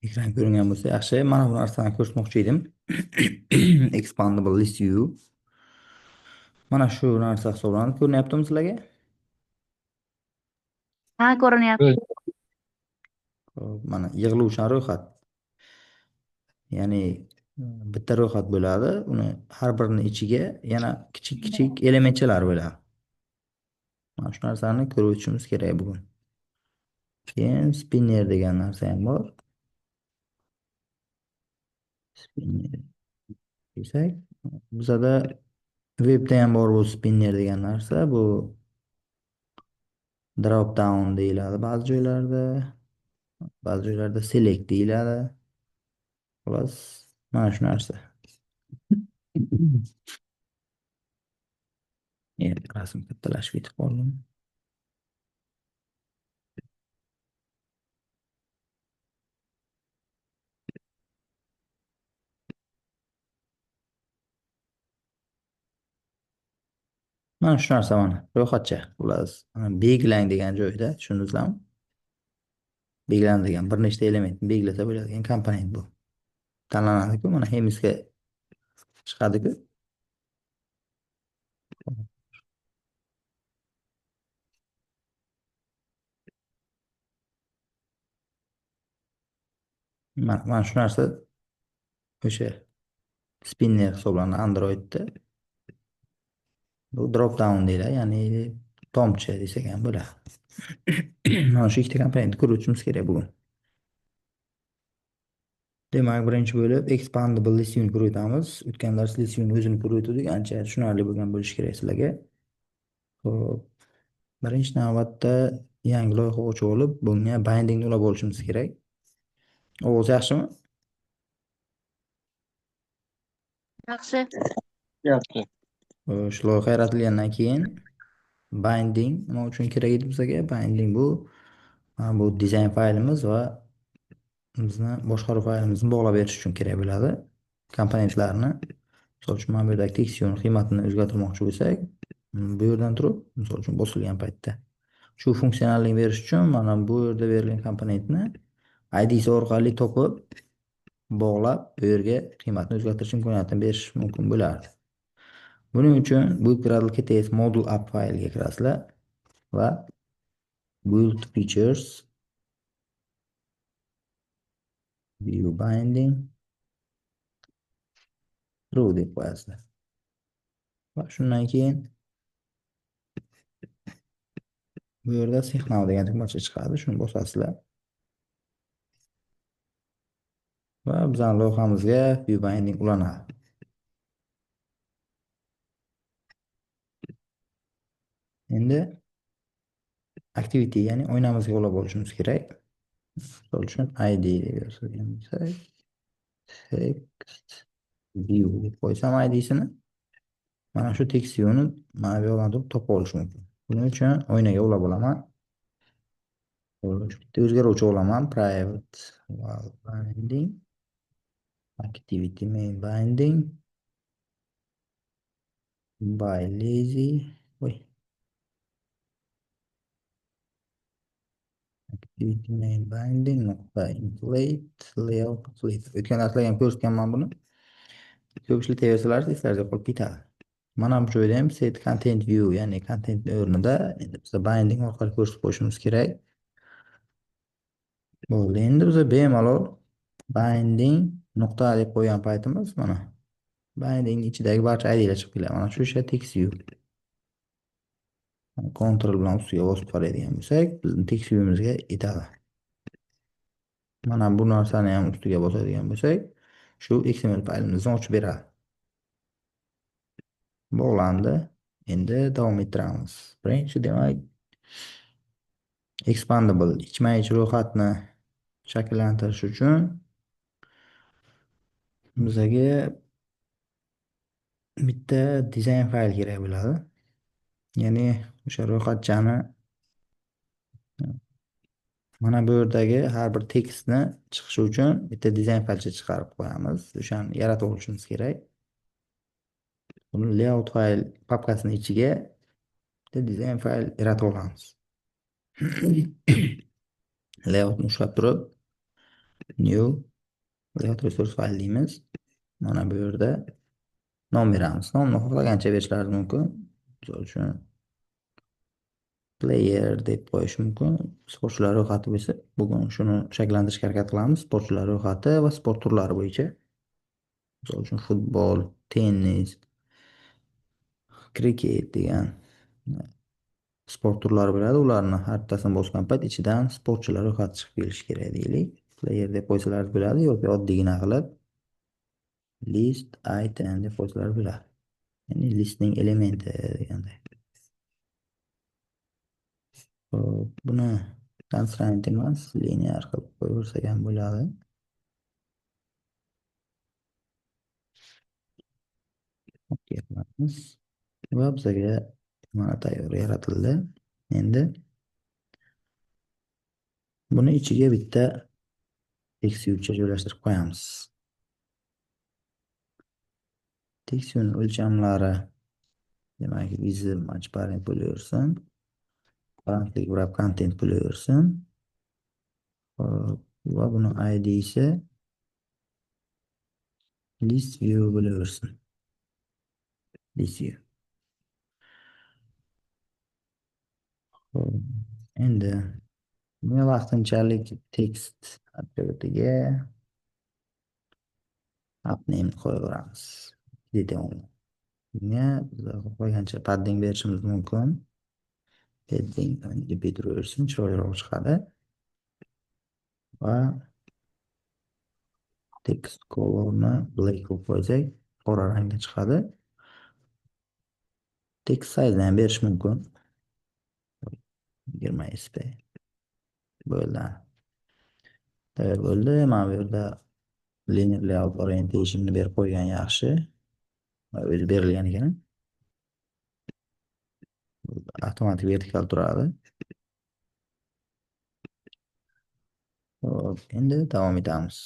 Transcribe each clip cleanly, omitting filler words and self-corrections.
Ekran ko'ringan bo'lsa yaxshi. Mana bu narsani ko'rsatmoqchi edim. Expandable list view. Mana shu narsa hisoblanadi. Ko'rinyaptimi sizlarga? Ha, ko'rinyapti. Hop, mana yig'iluvchan ro'yxat. Ya'ni bitta ro'yxat bo'ladi. Uni har birini ichiga yana kichik-kichik elementchalar bo'ladi. Mana shu narsani ko'rib o'tishimiz kerak bugun. Keyin spinner degan narsa ham bor. Spinner desak, bizada webda ham bor bu spinner degan narsa. Bu drop down deyiladi ba'zi joylarda select deyiladi. Xolos, mana shu narsa. Rasm kattalashib ketib qoldim. Mana shu narsa mana ro'yxatcha. Xullas, belgilang degan joyda tushundingizlarmi? Belgilan degan bir nechta elementni belgilasa bo'ladigan komponent bu. Tanlanadi-ku, mana hemizga chiqadi-ku. Mana shu narsa o'sha spinner hisoblanadi Androidda. Bu drop down deyiladi, ya'ni tomchi desak ham bo'ladi. Mana shu ikkita komponentni ko'rib o'tishimiz kerak bugun. Demak, birinchi bo'lib expandable listini ko'rib o'tamiz. O'tgan dars listini o'zini ko'rib o'tdik, ancha tushunarli bo'lgan bo'lishi kerak sizlarga. Xo'p, birinchi navbatda yangi loyiha ochib olib, bunga bindingni ulab olishimiz kerak. Ovoz yaxshimi? Yaxshi. Yaxshi. Shu loyiha yaratilgandan keyin binding nima uchun kerak edi bizga? Binding bu dizayn faylimiz va bizni boshqaruv faylimizni bog'lab berish uchun kerak bo'ladi. Komponentlarni, misol uchun mana bu yerdagi tekstyurni qiymatini o'zgartirmoqchi bo'lsak, bu yerdan turib, misol uchun bosilgan paytda shu funksionallikni berish uchun mana bu yerda berilgan komponentni ID'si orqali topib, bog'lab, bu yerga qiymatni o'zgartirish imkoniyatini berish mumkin bo'lardi. Buning uchun bu KTS module app fayliga kirasizlar va build features view binding true deb qo'yasizlar. Va shundan keyin bu yerda signal degan tugmacha chiqadi, shuni bosasizlar. Va bizning loyihamizga view binding ulanadi. Endi activity, ya'ni o'ynamizga ulab olishimiz kerak. Misol uchun ID deb yozgan bo'lsak, text view deb qo'ysam ID'sini, mana shu text view'ni mana bu yoqdan turib topa olish mumkin. Buning uchun o'ynaga ulab olaman. Bitta o'zgaruvchi olaman, private val binding, activity main binding by lazy, activity main binding nuqta inflate layout inflate. O'tgan darslarda ham ko'rsatganman buni. Ko'p ishlataversalar esingizda qolib ketadi. Mana bu joyda ham set content view, ya'ni content o'rnida endi biz binding orqali ko'rsatib qo'yishimiz kerak. Bo'ldi. Endi biz bemalol binding nuqta deb qo'ygan paytimiz mana binding ichidagi barcha ID'lar chiqib keladi. Mana shu o'sha text view. Ctrl bilan ustiga bosib qaraydigan bo'lsak, bizning text view'imizga yetadi. Mana bu narsani ham ustiga bosadigan bo'lsak, shu XML faylimizni ochib beradi. Bog'landi. Endi davom ettiramiz. Birinchi demak expandable ichma-ich ro'yxatni shakllantirish uchun bizga bitta dizayn fayl kerak bo'ladi. Ya'ni o'sha ro'yxatchani mana bu yerdagi har bir tekstni chiqishi uchun bitta dizayn faylcha chiqarib qo'yamiz. O'shani yaratib olishimiz kerak. Buni layout fayl papkasining ichiga bitta dizayn fayl yaratib olamiz. Layoutni ushlab turib new layout resource file deymiz. Mana bu yerda nom beramiz. Nomni xohlagancha berishlari mumkin. Misol uchun player deb qo'yish mumkin. Sportchilar ro'yxati bo'lsa, bugun shuni shakllantirishga harakat qilamiz. Sportchilar ro'yxati va sport turlari bo'yicha. Misol uchun futbol, tennis, kriket degan sport turlari bo'ladi. Ularni xaritasini bosgan payt ichidan sportchilar ro'yxati chiqib kelishi kerak deylik. Player deb qo'ysalar bo'ladi yoki oddiygina qilib list item deb qo'ysalar bo'ladi. Ya'ni listning elementi deganday. Hop, buni constraint emas, linear qilib qo'yaversak ham bo'ladi. Okey qilamiz. Va bizga mana tayyor yaratildi. Endi buni ichiga bitta text view joylashtirib qo'yamiz. Text view o'lchamlari demak visible match parent bo'laversin. Currently wrap content bo'laversin. Hop, va buni id ise list view bo'laversin. List view. Hop, endi bunga vaqtinchalik text attributiga app name qo'yaveramiz. Detail. Bunga biz xohlagancha padding berishimiz mumkin. Padding deb bitiraversin, chiroyliroq chiqadi. Va text colorni black qilib qo'ysak, qora rangda chiqadi. Text size ham berish mumkin. 20 sp. Bo'ldi. Tayyor bo'ldi. Mana bu yerda linear layout orientationni berib qo'ygan yaxshi. O'zi berilgan ekan. Avtomatik vertikal turadi. Hop, endi davom etamiz.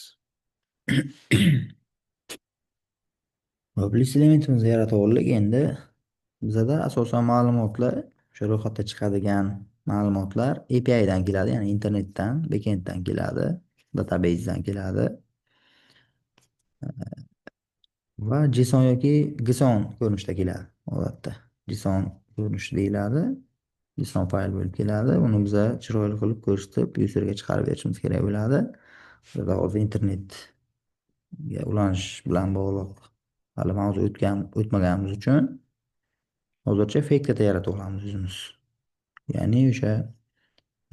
Hop, list elementimizni yaratib oldik. Endi bizda asosan ma'lumotlar, o'sha ro'yxatda chiqadigan ma'lumotlar API dan keladi, ya'ni internetdan, backenddan keladi, databasedan keladi. Va JSON yoki GSON ko'rinishda keladi. Odatda JSON ko'rinishi deyiladi. JSON fayl bo'lib keladi. Uni biz chiroyli qilib ko'rsatib, userga chiqarib berishimiz kerak bo'ladi. Bizda hozir internetga ulanish bilan bog'liq hali mavzu o'tmaganimiz uchun hozircha fake data yaratib olamiz o'zimiz. Ya'ni o'sha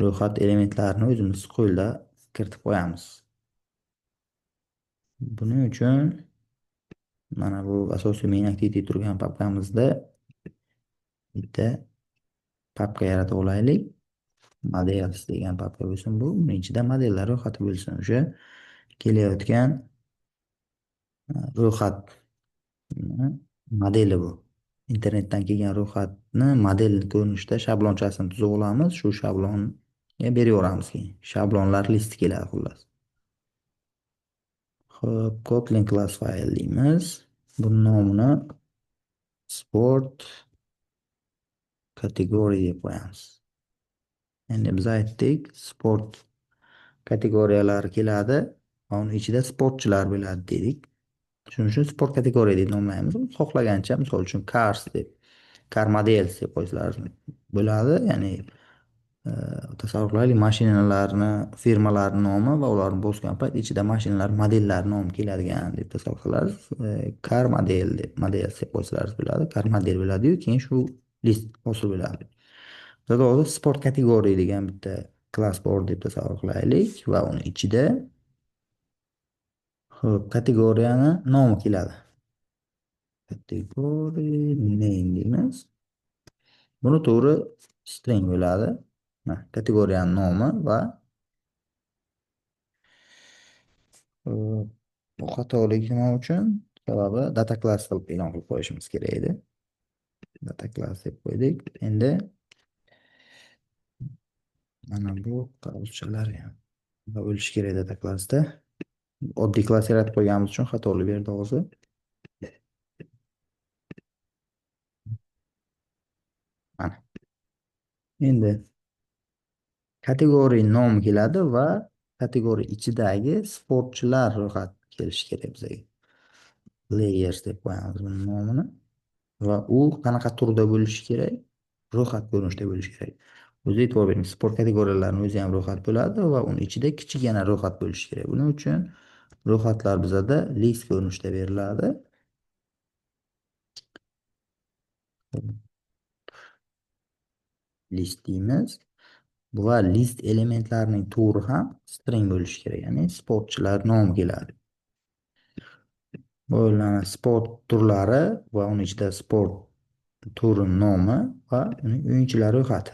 ro'yxat elementlarini o'zimiz qo'lda kiritib qo'yamiz. Buning uchun mana bu asosiy main activity turgan papkamizda bitta papka yaratib olaylik. Models degan papka bo'lsin bu. Buning ichida modellar ro'yxati bo'lsin. O'sha kelayotgan ro'yxat modeli bu. Internetdan kelgan ro'yxatni model ko'rinishda shablonchasini tuzib olamiz. Shu shablonga beraveramiz keyin. Shablonlar listi keladi xullas. Xo'p, Kotlin class file deymiz. Buni nomini sport kategoriya deb qo'yamiz. Endi biz aytdik, sport kategoriyalari keladi. Uni ichida sportchilar bo'ladi dedik. Shuning uchun sport kategoriya deb nomlaymiz. Xohlagancha, misol uchun cars deb, car models deb qo'ysalar bo'ladi. Ya'ni tasavvur qilaylik, mashinalarni firmalarning nomi va ularni bosgan payt ichida mashinalar modellari nomi keladigan deb tasavvur qilasiz. Car model deb qo'ysalar bo'ladi. Car model bo'ladi-yu, keyin shu list hosil bo'ladi. Bizda hozir sport kategoriya degan bitta klass bor deb tasavvur qilaylik va uni ichida kategoriyani nomi keladi. Kategoriya name deymiz. Buni to'g'ri string bo'ladi. Kategoriyaning nomi va bu xatolik nima uchun? Sababi data class qilib e'lon qilib qo'yishimiz kerak edi. Data class deb qo'ydik. Endi mana bu qavchalar ham o'lishi kerak data classda. Oddiy klass yaratib qo'yganimiz uchun xatolik berdi hozir. Mana. Endi kategoriya nomi keladi va kategoriya ichidagi sportchilar ro'yxat kelishi kerak bizga. Players deb qo'yamiz buni nomini. Va u qanaqa turda bo'lishi kerak? Ro'yxat ko'rinishida bo'lishi kerak. O'zi e'tibor bering, sport kategoriyalarining o'zi ham ro'yxat bo'ladi va uni ichida kichigina ro'yxat bo'lishi kerak. Buning uchun ro'yxatlar bizada list ko'rinishida beriladi. List deymiz. Va list elementlarining turi ham string bo'lishi kerak, ya'ni sportchilar nomi keladi. Bo'lgan sport turlari va uning ichida sport turi nomi va uning o'yinchilar ro'yxati.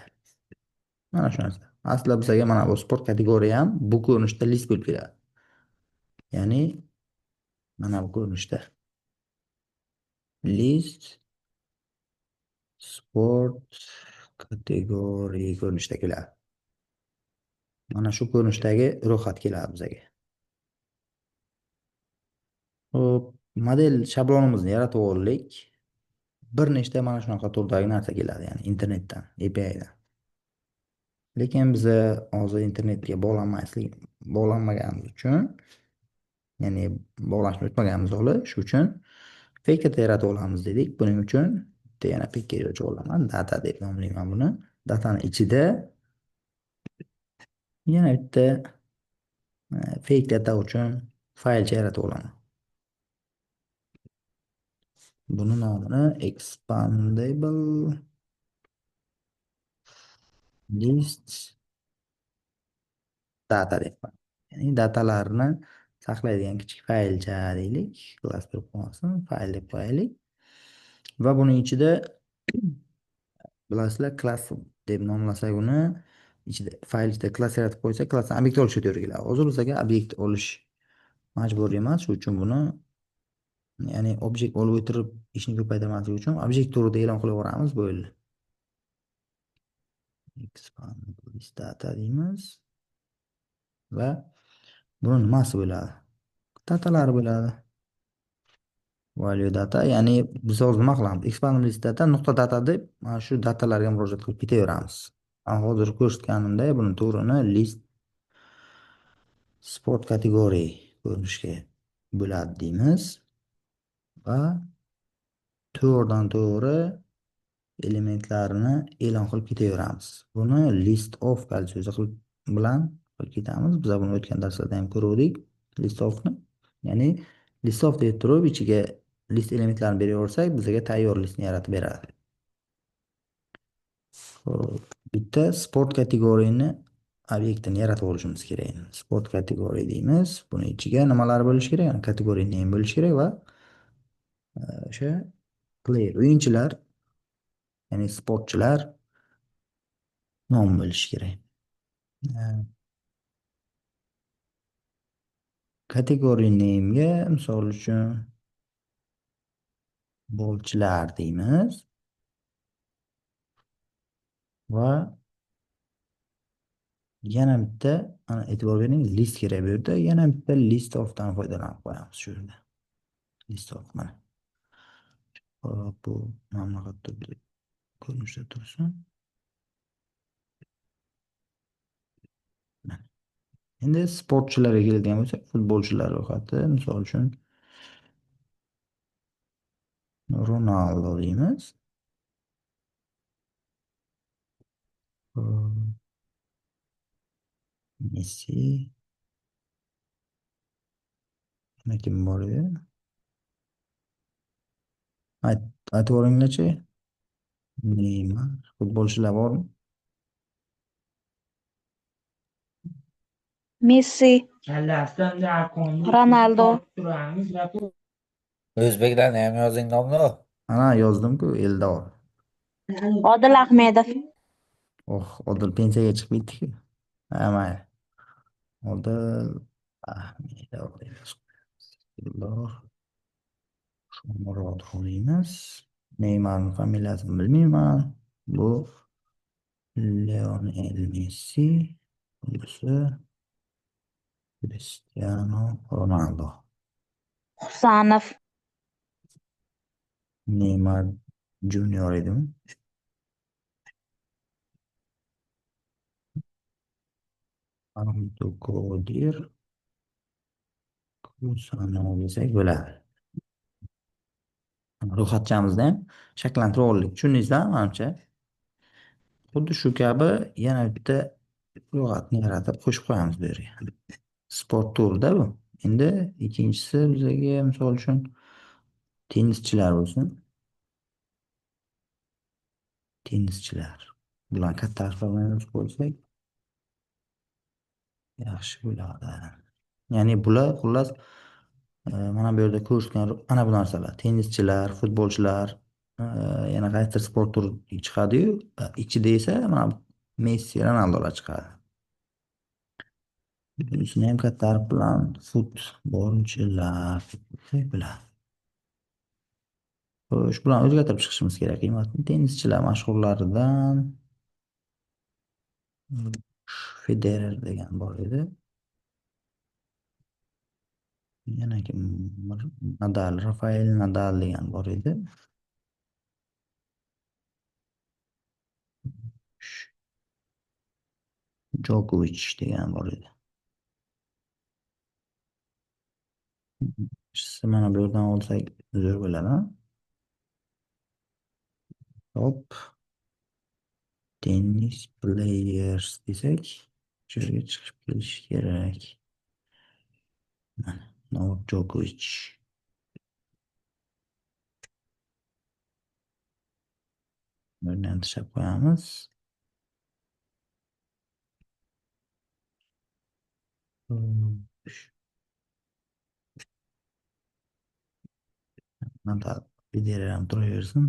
Mana shu narsa. Aslida bizga mana bu sport kategoriya ham bu ko'rinishda list bo'lib keladi. Ya'ni mana bu ko'rinishda list sport kategoriya ko'rinishda keladi. Mana shu ko'rinishdagi ro'yxat keladi bizga. Hop, model shablonimizni yaratib oldik. Bir nechta mana shunaqa turdagi narsa keladi, ya'ni internetdan, API'dan. Lekin biz hozir internetga bog'lanmaganimiz uchun, ya'ni bog'lanishni o'tmaganimiz shu uchun fake yaratib olamiz dedik. Buning uchun bitta yana fake yozib olaman, data deb nomlayman buni. Datani ichida yana bitta fake data uchun faylcha yaratib olaman. Buni nomini expandable list data deb qo'yamiz. Ya'ni datalarni saqlaydigan kichik faylcha deylik. Klass deb qo'ymasin, fayl deb qo'yaylik. Va buning ichida bilasizlar, klass deb nomlasak uni ichida fayl ichida klass yaratib qo'ysak, klassdan obyekt olishga to'g'ri keladi. Hozir bizga obyekt olish majburiy emas, shuning uchun buni, ya'ni obyekt olib o'tirib ishni ko'paytirmaslik uchun obyekt turida e'lon qilib yuboramiz, bo'ldi. Expandable list data deymiz. Va buni nimasi bo'ladi? Datalari bo'ladi. Value data, ya'ni biz hozir nima qilamiz? Expandable list data nuqta data deb mana shu datalarga murojaat qilib ketaveramiz. Hozir ko'rsatganimda buni turini list sport kategoriya ko'rinishga bo'ladi deymiz. Va to'g'ridan to'g'ri elementlarini e'lon qilib ketaveramiz. Buni list of so'zi bilan qilib ketamiz. Biz buni o'tgan darslarda ham ko'rdik, list ofni. Ya'ni list of deb turib ichiga list elementlarini beraversak, bizga tayyor listni yaratib beradi. Bitta sport kategoriyani obyektini yaratib olishimiz kerak. Sport kategoriya deymiz. Buni ichiga nimalar bo'lishi kerak? Yani kategoriya name bo'lishi kerak va o'sha player, o'yinchilar, ya'ni sportchilar nom bo'lishi kerak. Kategoriya name'ga misol uchun futbolchilar deymiz va yana bitta, ana e'tibor bering, list kerak bu yerda. Yana bitta list ofdan foydalanib qo'yamiz shu yerda. List of mana. Hop, bu mamlakatda bir ko'rinishda tursin. Mana. Endi sportchilarga keladigan bo'lsak, futbolchilar ro'yxati, misol uchun Ronaldo deymiz. Messi. Yana kim bor edi? Aytib o'ringlarchi. Neymar. Futbolchilar bormi? Messi, Ronaldo, O'zbeklarni ham yozing nomni. Ana yozdim-ku, Eldor. Odil Ahmedov, Odil pensiyaga chiqib ketdi-ku. Ha, mayli. Odil Ahmedov deymiz. Eldor Shomurodov deymiz. Neymarning familiyasini bilmayman. Bu Lionel Messi. Bunisi Cristiano Ronaldo. Husanov, Neymar Junior edimi? Abduqodir Kusanov desak bo'ladi. Ro'yxatchamizni ham shakllantirib oldik. Tushundingizlar, manimcha. Xuddi shu kabi yana bitta ro'yxatni yaratib qo'shib qo'yamiz bu yerga. Sport turida bu. Endi ikkinchisi bizga misol uchun tennischilar bo'lsin. Tennischilar. Bularni katta harf bilan yozib qo'ysak yaxshi bo'ladi. Ya'ni bular xullas mana bu yerda ko'rsatgan ana bu narsalar. Tennischilar, futbolchilar, e, yana qaysidir sport turi chiqadi-yu, ichida esa mana Messi, Ronaldolar chiqadi. Bunisini ham katta harf bilan futbolchilar deb biladi. Xo'sh, bularni o'zgartirib chiqishimiz kerak. Tennischilar mashhurlaridan Federer degan bor edi. Yana kim? Nadal, Rafael Nadal degan bor edi. Djokovic degan bor edi. Mana bu yerdan olsak zo'r bo'ladi. Hop, tennis players desak, shu yerga chiqib kelishi kerak. Mana Novak Djokovic. Buni ham tashlab qo'yamiz. Nadal, Federer ham turaversin.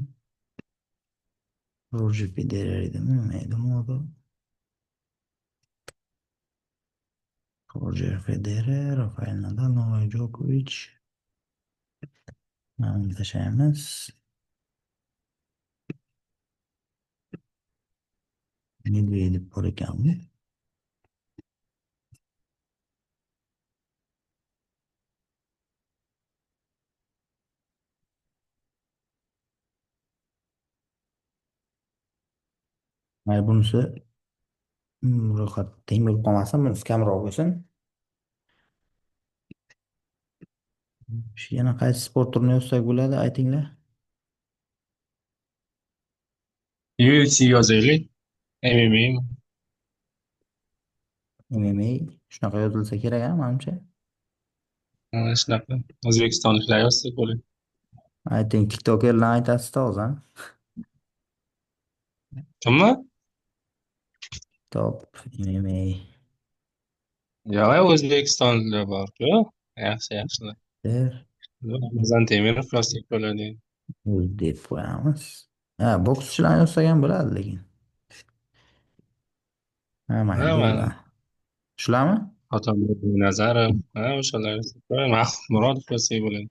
Roger Federer edimi, nima edimi u? Roger Federer, Rafael Nadal, Novak Djokovic. Mana tashlaymiz. Medvedev bor ekanmi? Mana bunisi ro'yxat teng bo'lib qolmasin, bunisi kamroq bo'lsin. Yana qaysi sport turini yozsak bo'ladi, aytinglar. UFC yozaylik. MMA. MMA shunaqa yozilsa kerak, menimcha. Shunaqa. O'zbekistonliklar yozsa bo'ladi. Ayting, TikTokerlarni aytasiz hozir. Kimmi? Top MMA. Yo'q, O'zbekistonliklar bor-ku. Yaxshi. Der Ramzan Temirov plastik bo'ladi. o'zi deb qo'yamiz. Ha, bokschilarni yozsak ham bo'ladi lekin. Ha, mayli, Ha, mana bo'ldi. Shularmi? Hotamboy Nazarov, o'shalar. Mahmud Murodov plastik bo'ladi.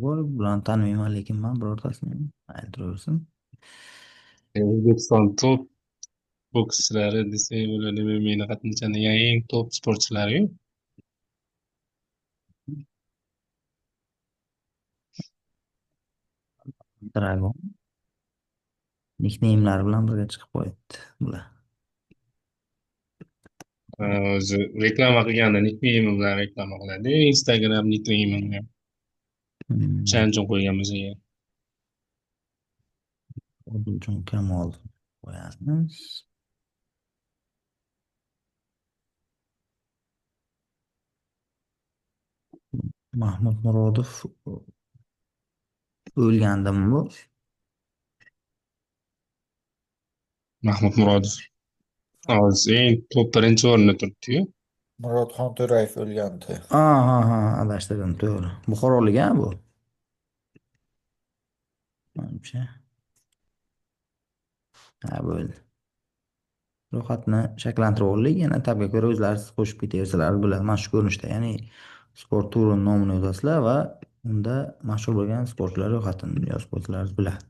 Bularni taniyman, lekin men birortasini mayli, turaversin. O'zbekiston top bokschilari desak bo'ladi. MMA'ni qatnashadigan eng top sportchilari. Dragon. Nikneymlari bilan birga chiqib qo'yibdi bular. O'zi reklama qilganda nickname bilan reklama qiladi. Instagram nickname bilan. O'shaning uchun qo'ygan bizga. Odiljon Kamol qo'yamiz. Mahmud Murodov o'lgandimi bu? Mahmud Murodov. Hozir eng top birinchi o'rinda turibdi-yu. Murodxon To'rayev o'lgandi. Ha, adashtirdim, to'g'ri. Buxorolik a bu? Manimcha. Ha, bo'ldi. Ro'yxatni shakllantirib oldik. Yana tabga ko'ra o'zlaringiz qo'shib ketaversalar bo'ladi. Mana shu ko'rinishda, ya'ni sport turining nomini yozasizlar va unda mashhur bo'lgan sportchilar ro'yxatini yozib qo'ysalaringiz bo'ladi.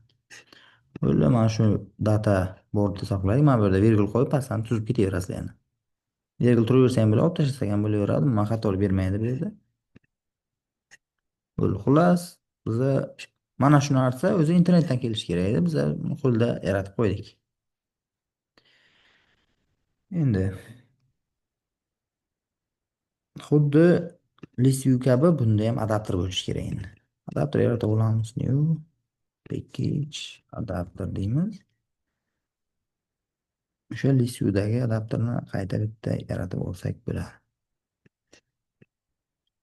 Bo'ldi, mana shu data bordni saqlaylik. Mana bu yerda virgul qo'yib pastdan tuzib ketaverasizlar yana. Virgul turaversa ham bo'ladi, olib tashlasak ham bo'laveradi. Men xatolik bermaydi bu yerda. Bo'ldi. Xullas, biza mana shu narsa o'zi internetdan kelishi kerak edi. Biz qo'lda yaratib qo'ydik. Endi xuddi list view kabi bunda ham adapter bo'lishi kerak endi. Adapter yarata olamiz. New package adapter deymiz. O'sha list view'dagi adapterni qayta bitta yaratib olsak bo'ladi.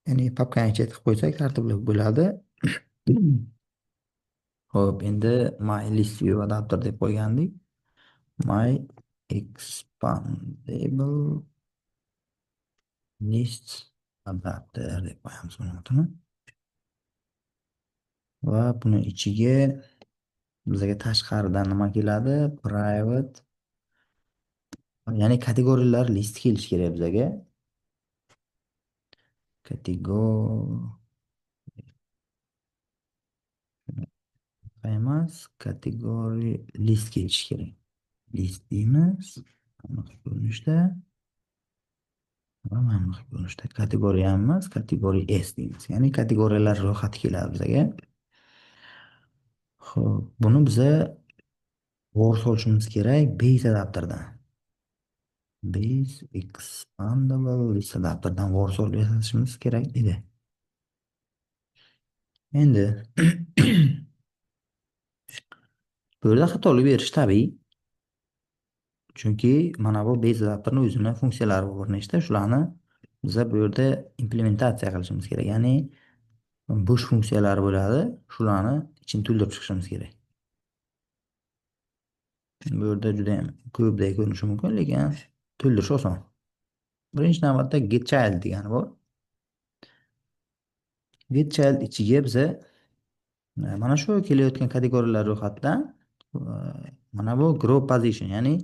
Ya'ni papkani ichiga tiqib qo'ysak tartibli bo'ladi. Xo'p, endi my list view adapter deb qo'ygandik. My expandable list adapter deb qo'yamiz buni otini. Va buni ichiga bizga tashqaridan nima keladi? Private, ya'ni kategoriyalar listi kelishi kerak bizga. Emas, kategoriya list kelishi kerak. List deymiz. Mana shu ko'rinishda. Va mana shu ko'rinishda kategoriya emas, kategoriya S deymiz. Ya'ni kategoriyalar ro'yxati keladi bizga. Xo'p, buni biza words olishimiz kerak base adapterdan. Base expandable list adapterdan words olib yasashimiz kerak edi. Endi bu yerda xatolik berish tabiiy. Chunki mana bu base adapterning o'zini funksiyalari bor nechta, shularni biza bu yerda implementatsiya qilishimiz kerak. Ya'ni bo'sh funksiyalari bo'ladi, shularni ichini to'ldirib chiqishimiz kerak. Bu yerda juda ham ko'pdek ko'rinishi mumkin, lekin to'ldirish oson. Birinchi navbatda getChild degani bor. GetChild ichiga biza mana shu kelayotgan kategoriyalar ro'yxatidan mana bu group position, ya'ni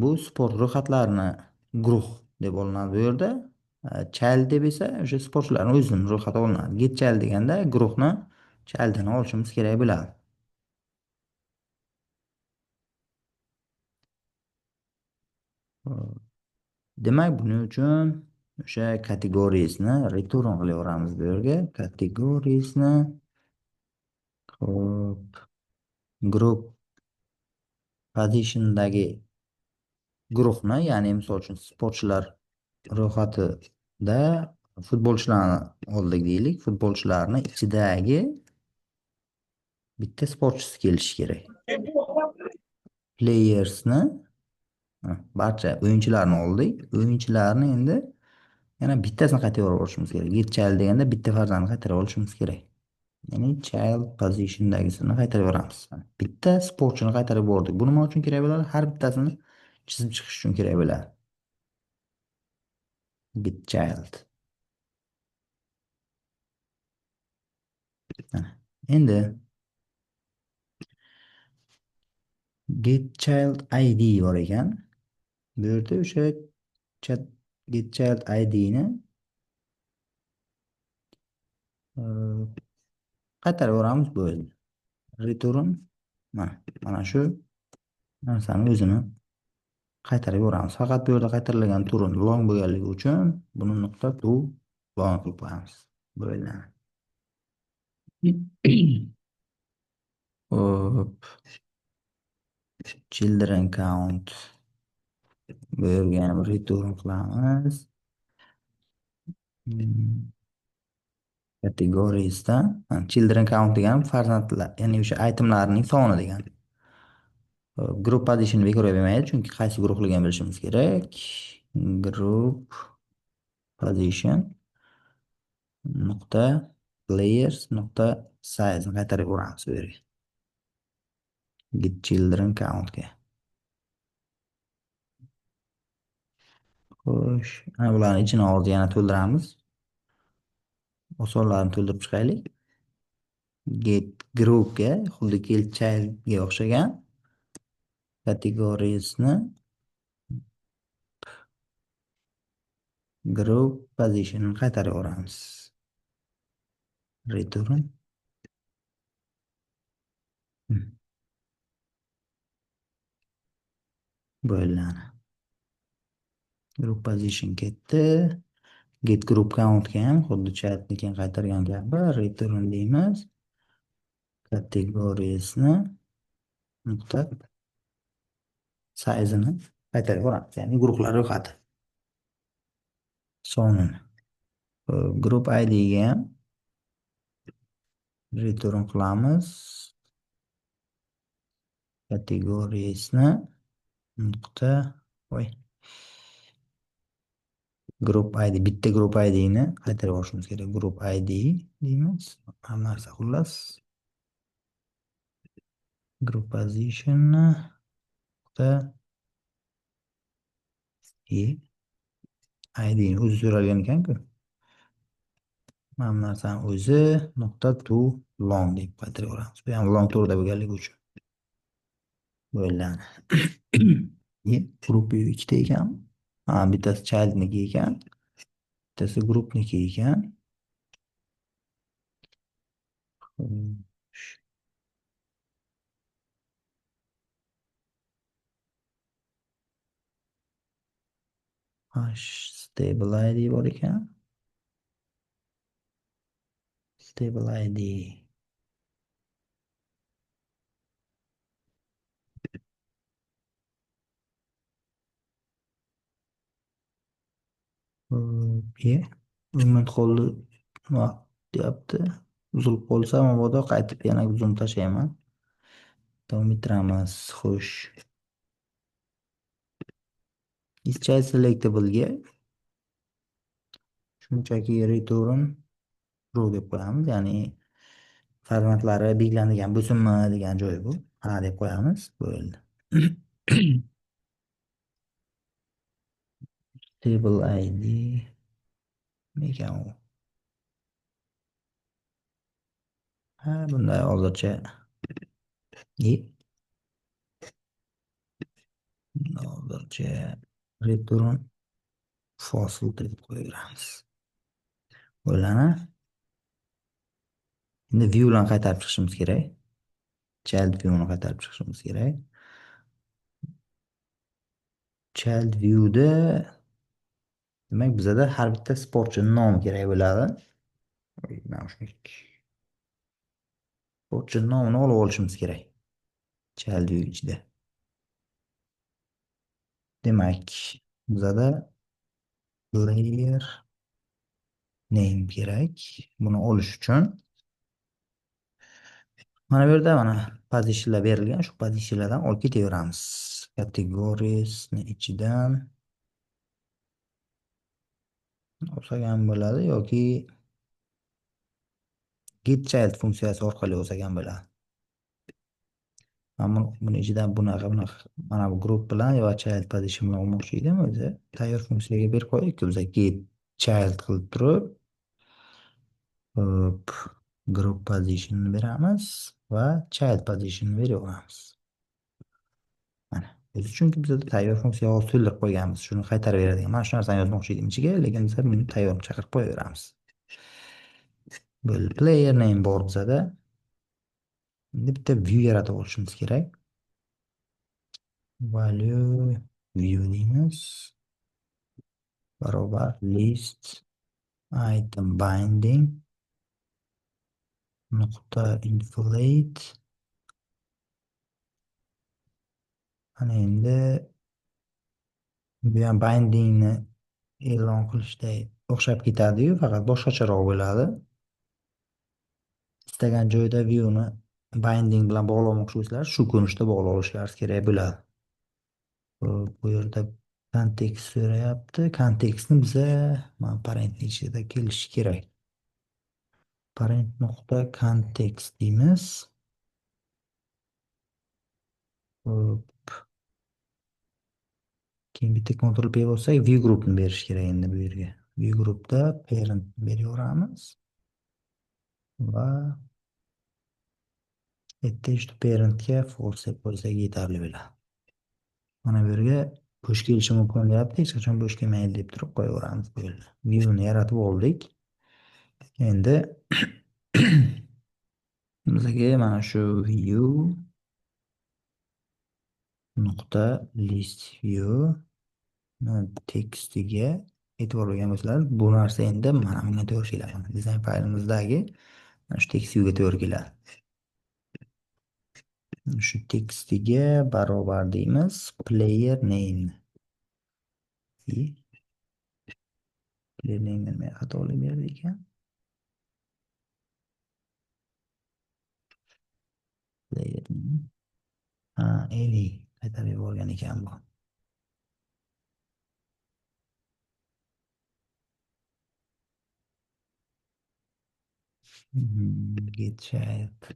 bu sport ro'yxatlarini guruh deb olinadi bu yerda. Child deb esa o'sha sportchilarning o'zining ro'yxati olinadi. Getchild deganda guruhni childini olishimiz kerak bo'ladi. Demak, buning uchun o'sha kategoriyasini return qilaveramiz bu yerga. Kategoriyasini xo'p, group positiondagi guruhni, ya'ni misol uchun sportchilar ro'yxatida futbolchilarni oldik deylik. Futbolchilarni ichidagi bitta sportchisi kelishi kerak. Playersni barcha o'yinchilarni oldik. O'yinchilarni endi yana bittasini qaytarib olishimiz kerak. Getchild deganda bitta farzandni qaytarib olishimiz kerak. Ya'ni child positiondagisini qaytarib yuboramiz. Bitta sportchini qaytarib yubordik. Bu nima uchun kerak bo'ladi? Har bittasini chizib chiqish uchun kerak bo'ladi. Getchild. Endi getchild ID bor ekan. Bu yerda o'sha getchild IDni qaytarib yuboramiz bo'ldi. Return mana shu narsani o'zini qaytarib yuboramiz. Faqat bu yerda qaytarilgan turin long bo'lganligi uchun buni nuqta to long qilib qo'yamiz. Bo'ldi. Hop. Children count. Bu yerga ham return qilamiz. Kategoriyasidan children count degan farzandlar, ya'ni o'sha itemlarning soni degan. Group position bekor bo'lmaydi, chunki qaysi guruhligini bilishimiz kerak. Group position nuqta players nuqta size ni qaytarib yuboramiz bu yerga. Get children countga. Xo'sh, ana bularning ichini hozir yana to'ldiramiz. Osonlarini to'ldirib chiqaylik. Get groupga, xuddi get childga o'xshagan kategoriyasini group position qaytarib yuboramiz. Return. Bo'ldi. Group position ketdi. Get group countga ham xuddi chatnikiga qaytargan kabi return deymiz. Kategoriyasini nuqta size'ini qaytarib yuboramiz. Ya'ni guruhlar ro'yxati sonini. Group IDga ham return qilamiz. Kategoriyasini nuqta voy group ID bitta group IDni qaytarib olishimiz kerak. Group ID deymiz. Hamma narsa xullas. Group position nuqta ID ni o'zi so'ralgan ekan-ku. Hamma narsani o'zi nuqta to long deb qaytarib yuboramiz. Bu ham long to'g'rida bo'lganligi uchun. Bo'ladi. Grup ikkita ekan. Bittasi childniki ekan. Bittasi grupniki ekan. Stable ID bor ekan. Stable ID. Movement holdi deyapti. Uzilib qolsa mabodo qaytib yana zoom tashlayman. Davom ettiramiz. Xo'sh. Is child selectable'ga shunchaki return true deb qo'yamiz. Ya'ni formatlari belgilangan bo'lsinmi degan joyi bu. Ha deb qo'yamiz. Bo'ldi. Table ID ekan u. Ha, bunday hozircha return false deb qo'yamiz. Bo'ladi. Endi view'larni qaytarib chiqishimiz kerak. Child view'ni qaytarib chiqishimiz kerak. Child view'da demak bizda har bitta sportchining nomi kerak bo'ladi. Sportchining nomini olib olishimiz kerak. Child view ichida. Demak, bizda player name kerak. Buni olish uchun mana bu yerda mana pozitsiyalar berilgan, shu pozitsiyalardan olib ketaveramiz. Kategoriyasini ichidan olsak ham bo'ladi yoki get child funksiyasi orqali olsak ham bo'ladi. Mana buni ichidan bunaqa mana bu group bilan yo child position bilan olmoqchi edim o'zi. Tayyor funksiyaga berib qo'ydik biz get child qilib turib group position beramiz va child position beraveramiz. Mana o'zi chunki bizda tayyor funksiya hozir to'ldirib qo'yganmiz. Shuni qaytarib beradigan. Mana shu narsani yozmoqchi edim ichiga, lekin biz buni tayyorni chaqirib qo'yaveramiz. Bo'ldi. Player name bor bizda. Endi bitta view yaratib olishimiz kerak. Value view deymiz. Barobar list item binding nuqta inflate. Ana endi bu ham bindingni e'lon qilishday o'xshab ketadi-yu, faqat boshqacharoq bo'ladi. Istagan joyda view'ni binding bilan bog'lamoqchi bo'lsalar, shu ko'rinishda bog'lab olishlaringiz kerak bo'ladi. Bu yerda kontekst so'rayapti. Kontekstni biza mana parentning ichida kelishi kerak. Parent nuqta kontekst deymiz. Keyin bitta Ctrl P bossak, view groupni berish kerak endi bu yerga. View groupda parent beraveramiz. Va attach to parentga false deb qo'ysak yetarli bo'ladi. Mana bu yerga bo'sh kelishi mumkin deyapti. Hech qachon bo'sh kelmaydi deb turib qo'yaveramiz. Bo'ldi. View'ni yaratib oldik. Endi bizga mana shu view nuqta list view tekstiga e'tibor bergan bo'lsalar, bu narsa endi mana bunga to'g'ri keladi. Dizayn faylimizdagi mana shu text viewga to'g'ri keladi. Shu tekstiga barobar deymiz player name. i clearning nima xatolik berdi ekan. Ha, Eli qaytarib yuborgan ekan bu. Get shape.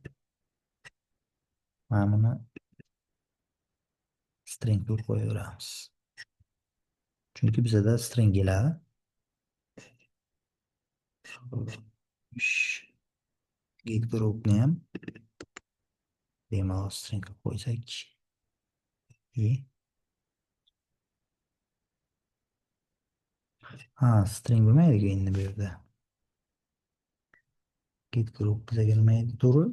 Mana buni string deb qo'yaveramiz. Chunki bizada string keladi. Git groupni ham bemalol string qilib qo'ysak. Ha, string bo'lmaydi endi bu yerda. Git group bizga nima edi turi?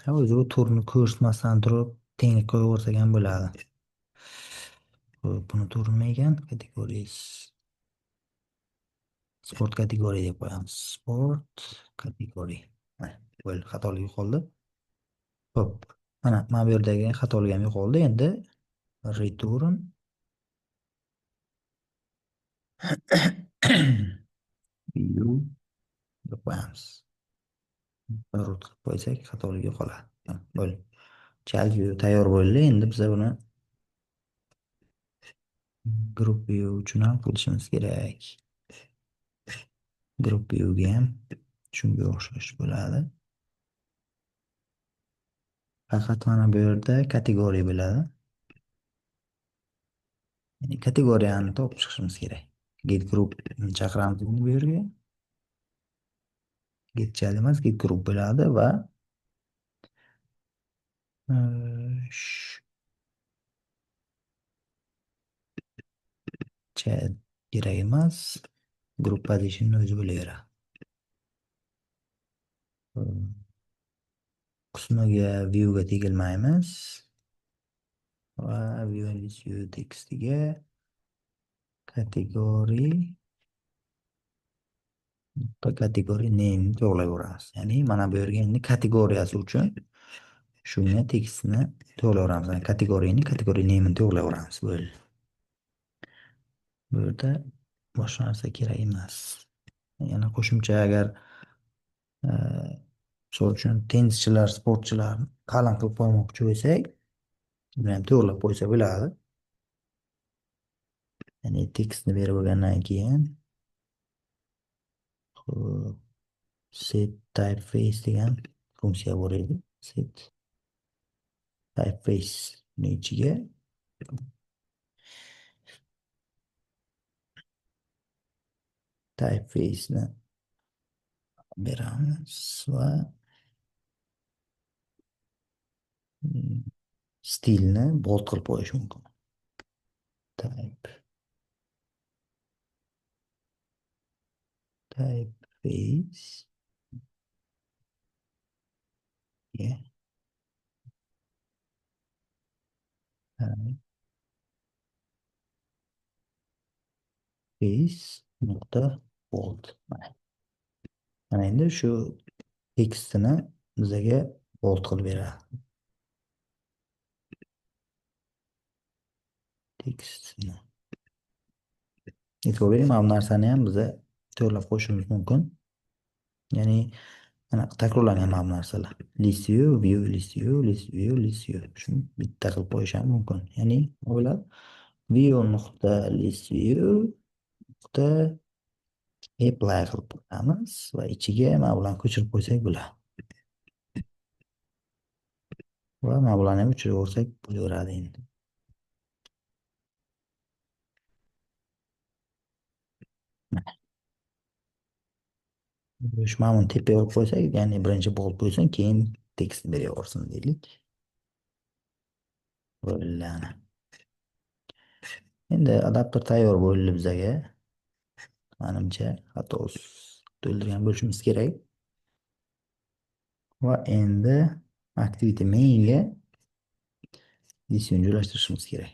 Ha, o'zi bu turni ko'rsatmasdan turib tenglik qo'yaversak ham bo'ladi. Xo'p, buni turi nima ekan? Categories. Sport kategoriya deb qo'yamiz. Sport kategoriya. Bo'ldi, xatolik yo'qoldi. Xo'p, mana bu yerdagi xatolik ham yo'qoldi. Endi return view deb qo'yamiz. Root qilib qo'ysak xatolik yo'qoladi. Bo'ldi. Child view tayyor bo'ldi. Endi biz buni group view uchun ham qilishimiz kerak. Group view ga ham shunga o'xshash bo'ladi. Faqat mana bu yerda kategoriya bo'ladi. Ya'ni kategoriyani topib chiqishimiz kerak. Get group chaqiramiz bu yerga. Get child emas, get group bo'ladi va child kerak emas. Group position o'zi bo'laveradi. Qismiga view ga tegilmaymiz. Va view textiga kategoriya name to'g'rilayveramiz. Ya'ni mana bu yerga endi kategoriyasi uchun shunga tekstni to'g'rilayveramiz. Yani kategoriya name'ini to'g'rilayveramiz. Bo'ldi. Bu yerda boshqa narsa kerak emas. Yana qo'shimcha agar misol uchun tennischilar, sportchilar qalin qilib qo'ymoqchi bo'lsak, buni ham to'g'rilab qo'ysa bo'ladi. Ya'ni tekstni berib bo'lgandan keyin set typeface degan funksiya bor edi. Set typeface ni ichiga typeface ni beramiz va stilni bold qilib qo'yish mumkin. Typeface face nokta bold. Mana endi shu tekstini bizga bold qilib beradi. Tekstni. E'tibor bering, mana bu narsani ham biza to'g'rilab qo'yishimiz mumkin. Ya'ni mana takrorlangan mana bu narsalar. List view, list view, list view, list view. Shuni bitta qilib qo'yish ham mumkin. Ya'ni o'ylab view nuqta list view nuqta apply qilib qo'yamiz va ichiga mana bularni ko'chirib qo'ysak bo'ladi. Va mana bularni ham o'chirib olsak bo'laveradi endi. Mana buni tepaga olib qo'ysak, ya'ni birinchi bold bo'lsin, keyin tekst beraversin deylik. Bo'ldi. Endi adapter tayyor bo'ldi bizga. Menimcha xatosiz to'ldirgan bo'lishimiz kerak. Va endi activity mainga listni joylashtirishimiz kerak.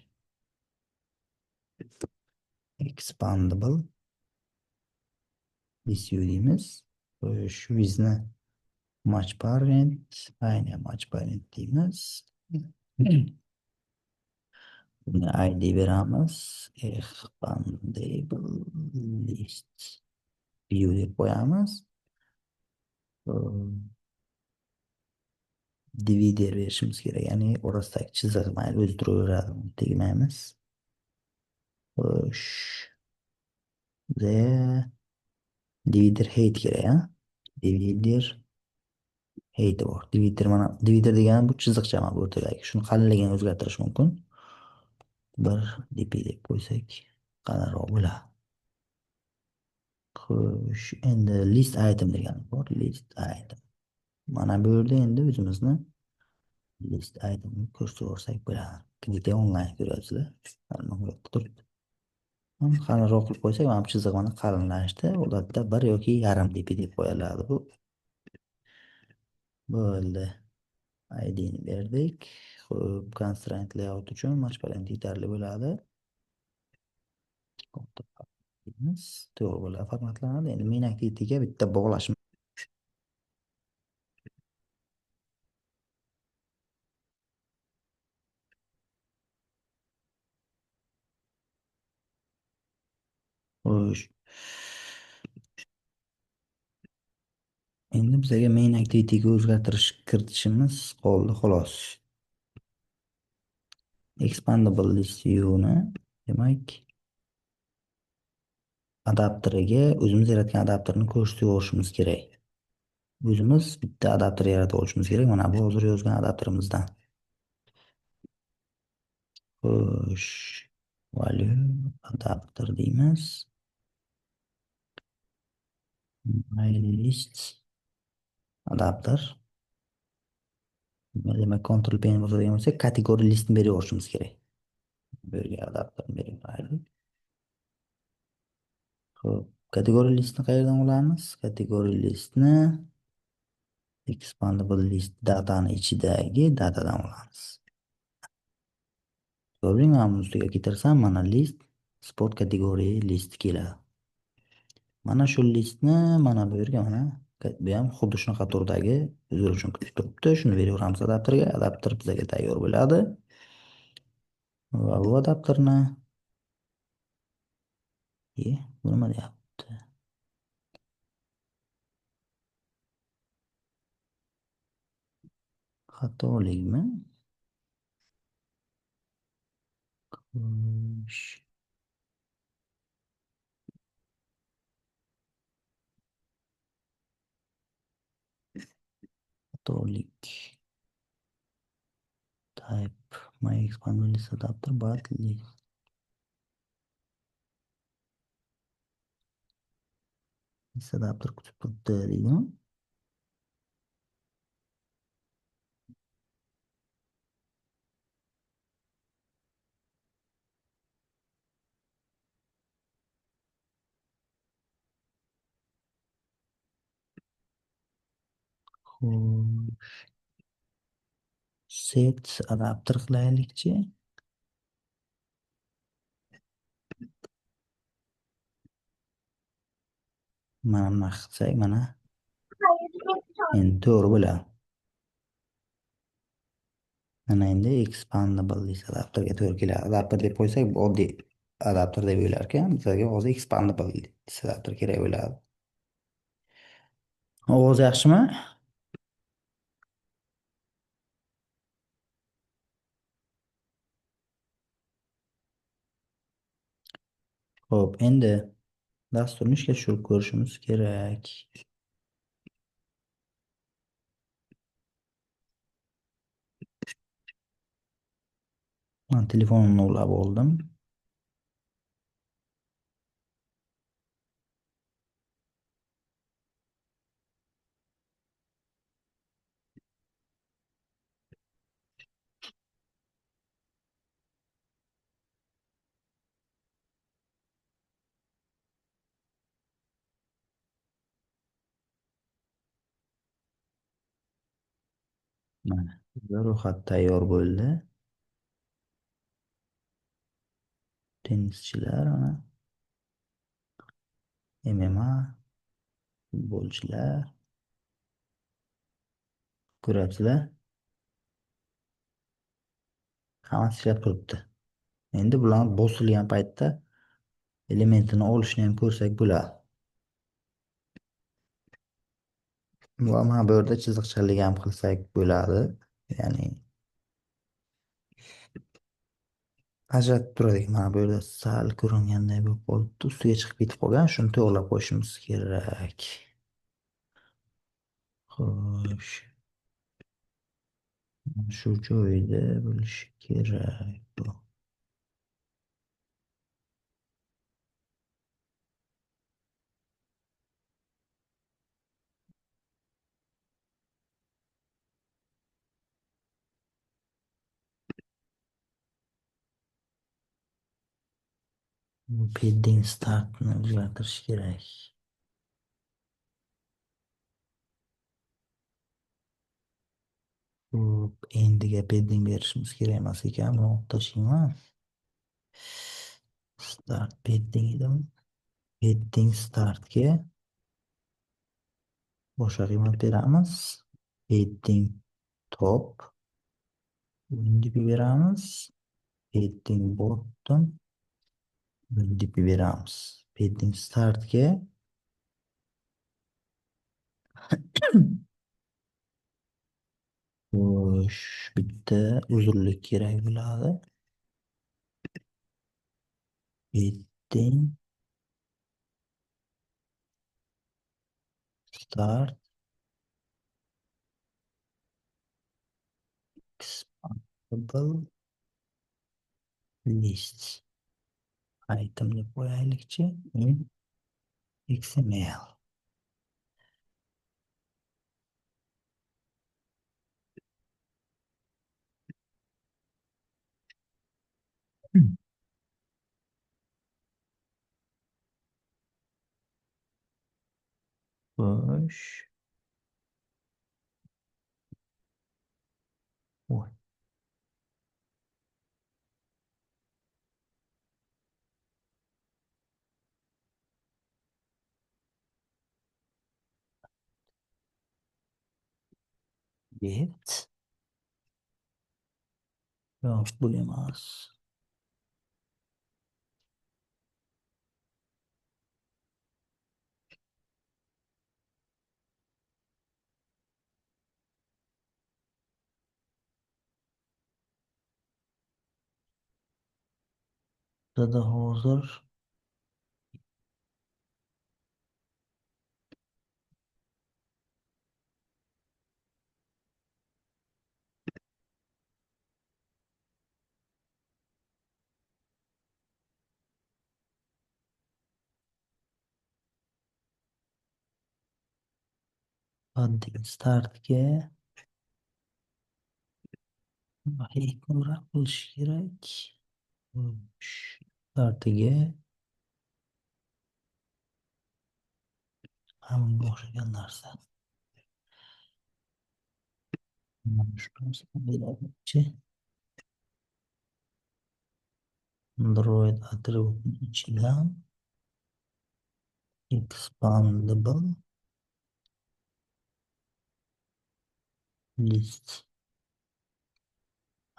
Expandable list deymiz. Shu bizni match parent, aynan match parent deymiz. Buni ID beramiz. Expandable list view deb qo'yamiz. Divider berishimiz kerak, ya'ni orasidagi chiziq mayli o'zi turaveradi, tegmaymiz. Xo'sh, bizga divider height kerak, a? Divider height bor. Divider mana divider degani bu chiziqcha mana bu o'rtadagi. Shuni qalinligini o'zgartirish mumkin. 1 dp deb qo'ysak qalinroq bo'ladi. Xo'sh, endi list item degani bor. List item. Mana bu yerda endi o'zimizni list itemni ko'rsatsak bo'ladi. Kredit onlayn ko'ryapsizlar. Mana bu yerda turibdi. Qalinroq qilib qo'ysak, mana bu chiziq mana qalinlashdi. Odatda 1 yoki yarim dp deb qo'yiladi bu. Bo'ldi. ID ni berdik. Xo'p, constraint layout uchun matchparent yetarli bo'ladi. To'g'ri bo'ladi, formatlanadi. Endi main activityga bitta bog'lash. Xo'sh. Endi bizga main activityga o'zgartirish kiritishimiz qoldi xolos. Expandable list view'ni demak adapteriga o'zimiz yaratgan adapterni ko'rsatib olishimiz kerak. O'zimiz bitta adapter yaratib olishimiz kerak. Mana bu hozir yozgan adapterimizdan. Xo'sh, value adapter deymiz. My list adapter. Demak, control pane bosadigan bo'lsak, kategoriya listni berib yuborishimiz kerak. Bu yerga adapter berib qo'yaylik. Xo'p, kategoriya listni qayerdan olamiz? Kategoriya listni expandable list datani ichidagi datadan olamiz. Ko'ring, mana ustiga keltirsam, mana list sport kategoriya list keladi. Mana shu listni mana bu yerga mana bu ham xuddi shunaqa turdagi resolution kutib turibdi. Shuni beraveramiz adapterga. Adapter bizga tayyor bo'ladi. Va bu adapterni bu nima deyapti? Xatolikmi? Xo'sh. Xatolik. Type my expandable list adapter but list. List adapter kutib turibdi deydimi? Xo'sh. Set adapter qilaylikchi. Mana buni qilsak, mana endi to'g'ri bo'ladi. Mana endi expandable list adapterga to'g'ri keladi. Adapter deb qo'ysak, bu oddiy adapter deb o'ylar ekan, bizga hozir expandable list adapter kerak bo'ladi. Ovoz yaxshimi? Xo'p, endi dasturni ishga tushirib ko'rishimiz kerak. Men telefonimni ulab oldim. Mana ro'yxat tayyor bo'ldi. Tennischilar, mana MMA futbolchilar. Ko'ryapsizlar? Hammasi ishlab turibdi. Endi bular bosilgan paytda elementini olishni ham ko'rsak bo'ladi. Va mana bu yerda chiziqchalik ham qilsak bo'ladi. Ya'ni ajratib turadi. Mana bu yerda sal ko'ringanday bo'lib qolibdi. Ustiga chiqib ketib qolgan. Shuni to'g'rilab qo'yishimiz kerak. Xo'sh, shu joyda bo'lishi kerak bu. Padding startni o'zgartirish kerak. Xo'p, endiga padding berishimiz kerak emas ekan. Buni olib tashlayman. Start padding edim. Padding startga boshqa qiymat beramiz. Padding top deb beramiz. Padding bottom deb beramiz. Padding startga xo'sh, bitta uzunlik kerak bo'ladi. Padding start expandable list item deb qo'yaylikchi. In XML. Xo'sh. Voy. Get. Yo'q, bu emas. Burada hozir padding startga yakınroq bo'lishi kerak. Xo'sh, startiga hammaga o'xshagan narsa. Mana shu narsani belgilamoqchi. Android atributining ichidan expandable list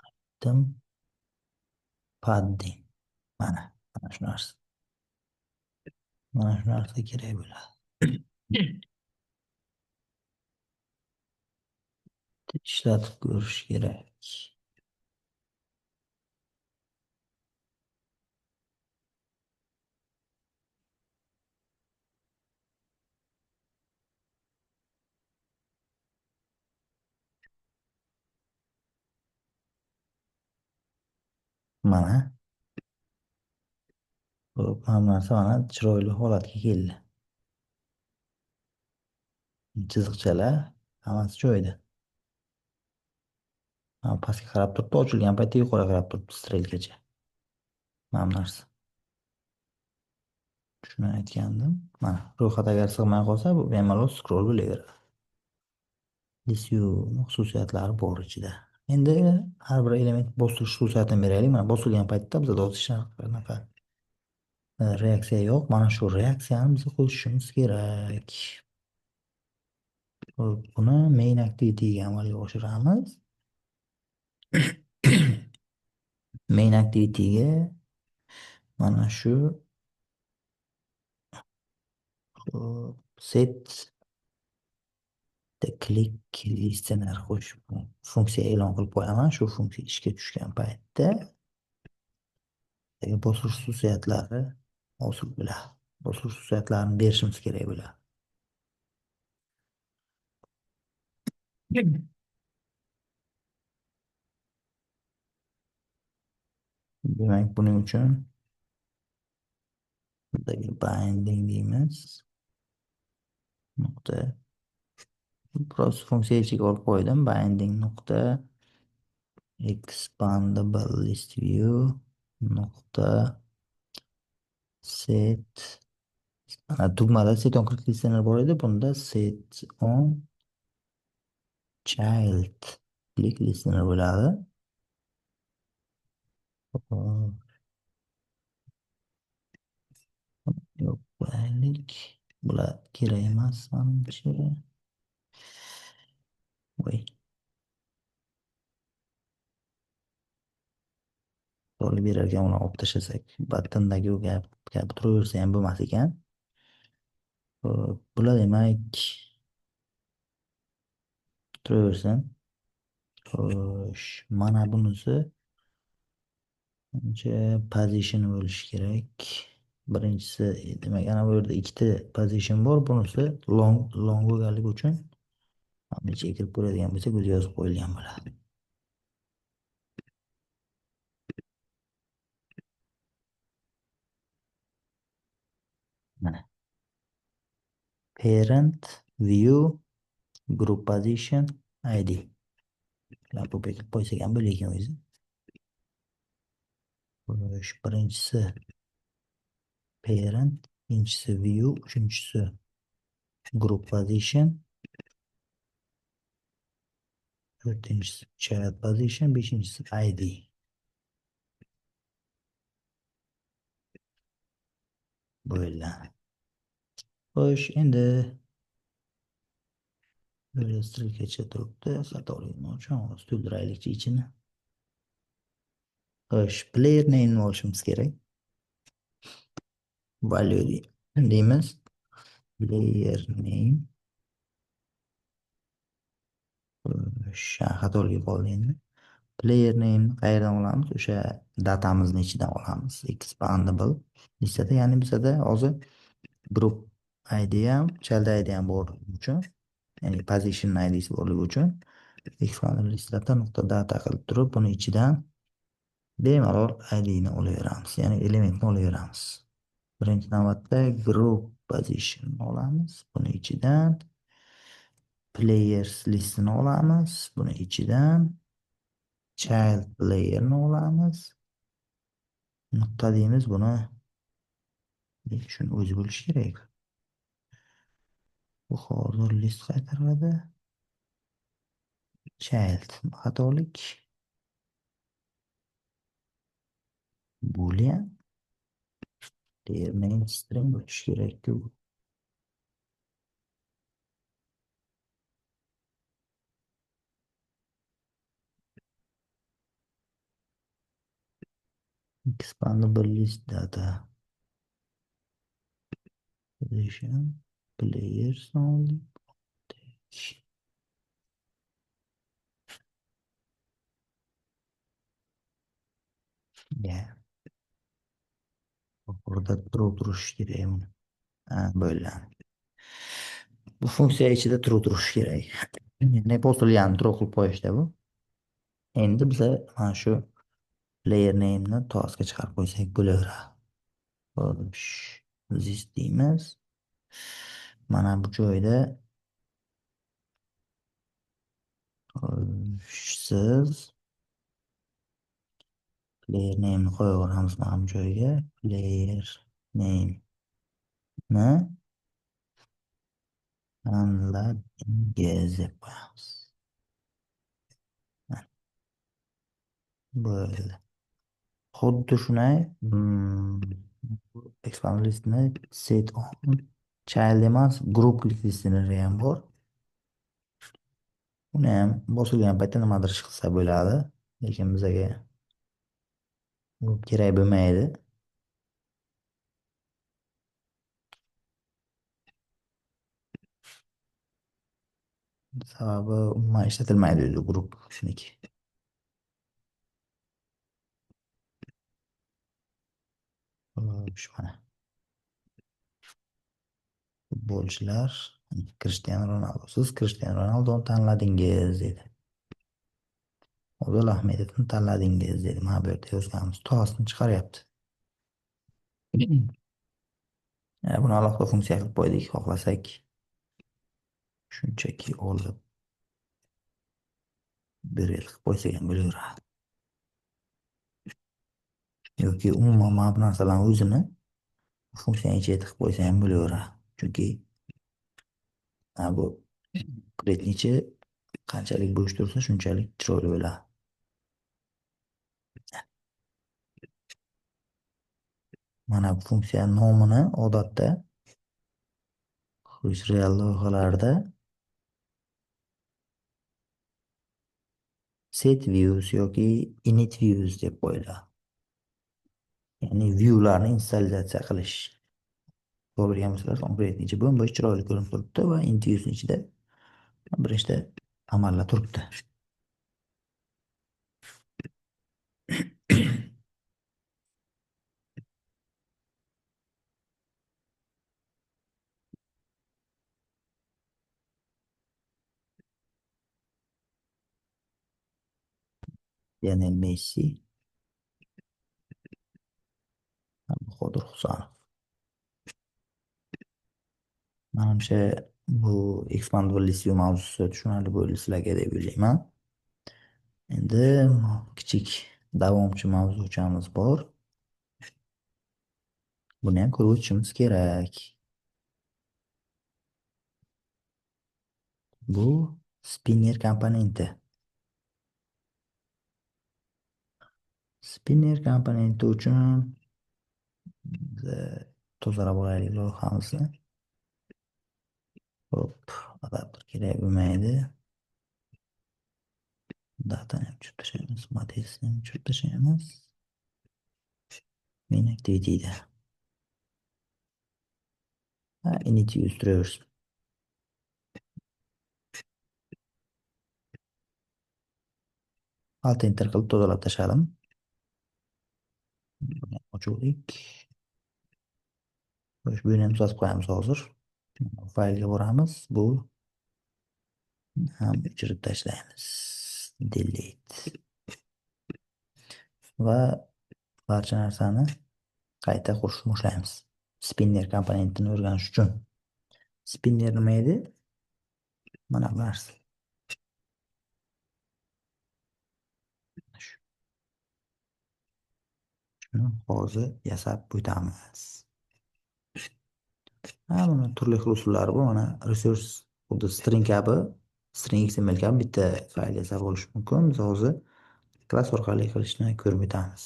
item padding. Mana shu narsa. Mana shu narsa kerak bo'ladi. Ishlatib ko'rish kerak. Mana. Xo'p, hamma narsa mana chiroyli holatga keldi. Chiziqchalar hammasi joyida. Pastga qarab turibdi, ochilgan paytda yuqoriga qarab turibdi strelkacha. Mana bu narsa. Shuni aytgandim. Mana ro'yxat agar sig'may qolsa, bu bemalol scroll bo'laveradi. Disview xususiyatlari bor ichida. Endi har bir element bosilish xususiyatini beraylik. Mana bosilgan paytda bizda o'zishlar reaksiya yo'q. Mana shu reaksiyani biz qo'shishimiz kerak. Buni main activity'ga amalga oshiramiz. main activity'ga mana shu set the click listener qo'shib funksiya e'lon qilib qo'yaman. Shu funksiya ishga tushgan paytda bosilish xususiyatlari hosil bo'ladi. Bosilish xususiyatlarini berishimiz kerak bo'ladi. Demak, buning uchun buradagi binding deymiz. Nuqta. Biroz funksiya ichiga olib qo'ydim. Binding nuqta expandable list view nuqta set. Mana tugmada set on click listener bor edi. Bunda set on child click listener bo'ladi. Yo'q, maylik. Bular kerak emas menimcha. Voy. To'g'ri berarkan uni olib tashlasak, battandagi u gap turaversa ham bo'lmas ekan. Bular demak turaversin. Xo'sh, mana bunisi position bo'lishi kerak. Birinchisi demak ana bu yerda ikkita position bor. Bunisi long bo'lganligi uchun mana ichiga kirib ko'radigan bo'lsak, o'zi yozib qo'yilgan bo'ladi. Mana parent view group position id. Bu bekib qo'ysak ham bo'lar ekan o'zi. Xo'sh, birinchisi parent, ikkinchisi view, uchinchisi group position, to'rtinchisi child position, beshinchisi id. Bo'ladi. Xo'sh, endi böyle stilgacha turibdi. Xatoligini uchun to'ldiraylikchi ichini. Xo'sh, player name olishimiz kerak. Value deymiz. Player name. Xo'sh, xatolik qoldi endi. Player name qayerdan olamiz? O'sha datamizni ichidan olamiz. Expandable listada, ya'ni bizada hozir group id ham, child id ham bor uchun, ya'ni position id'si borligi uchun expandable listada nuqta data qilib turib, buni ichidan bemalol id'ni olaveramiz, ya'ni elementni olaveramiz. Birinchi navbatda group position olamiz. Buni ichidan players listini olamiz. Buni ichidan child playerni olamiz. Nuqta deymiz buni. Shuni o'zi bo'lishi kerak. Bu hozir list qaytaradi. Child xatolik. Boolean player name string bo'lishi kerak-ku. Expandable list data position players only. Yeah. Burada turish kerak buni. Böyle. Bu funksiya ichida turish kerak. Ne bosilgan true qilib qo'yishda bu. Endi biza mana shu player name'ni to'sga chiqarib qo'ysak bo'laveradi. Xo'sh, this deymiz. Mana bu joyda siz player name'ni qo'yaveramiz mana bu joyga. Player name'ni deb qo'yamiz. Böyle. Xuddi shunday expand listni set on child emas, group listeneri ham bor. Uni ham bosilgan paytda nimadir ish qilsa bo'ladi, lekin bizaga Bu kerak bo'lmaydi. Sababi umuman ishlatilmaydi o'zi guruh shuniki. Xo'sh, mana futbolchilar. Cristiano Ronaldo. Siz Cristiano Ronaldoni tanladingiz dedi. Odil Ahmedovni tanladingiz dedi. Mana bu yerda yozganmiz. To'g'risini chiqaryapti. Buni alohida funksiya qilib qo'ydik. Xohlasak shunchaki olib bir yil qilib qo'ysak ham bo'laveradi. Yoki umuman mana bu narsalarni o'zini funksiyani ichiga tiqib qo'ysa ham bo'laveradi. Chunki bu kreditni ichi qanchalik bo'sh tursa shunchalik chiroyli bo'ladi. Mana bu funksiya nomini odatda real loyihalarda set views yoki init views deb qo'yiladi. Ya'ni viewlarni installyatsiya qilish. Ko'rgan bo'lsangiz, konkret ichi bo'm-bo'sh chiroyli ko'rinib turibdi va init views ichida birinchida amallar turibdi. Lionel Messi, Bahodir Husanov. Menimcha bu expandable list mavzusi tushunarli bo'ldi sizlarga deb o'ylayman. Endi kichik davomchi mavzuchamiz bor. Buni ham ko'rib o'tishimiz kerak. Bu spinner komponenti. Spinner komponenti uchun tozalab olaylik loyihamizni. Hop, adapter kerak bo'lmaydi. Datani ham tushirib tashlaymiz, matritsani ham tushirib tashlaymiz. Main activity'da. Init use turaversin. Alt enter qilib tozalab tashladim. Ochuvdik. Buni ham tuzatib qo'yamiz hozir. Faylga boramiz. Bu ham o'chirib tashlaymiz. Delete. Va barcha narsani qayta qurishni boshlaymiz. Spinner komponentini o'rganish uchun. Spinner nima edi? Mana bu narsa. Shuni hozir yasab o'tamiz. Buni turli xil usullari bor. Mana resource xuddi string kabi, string XML kabi bitta fayl yasab olish mumkin. Biz hozir klass orqali qilishni ko'rib o'tamiz.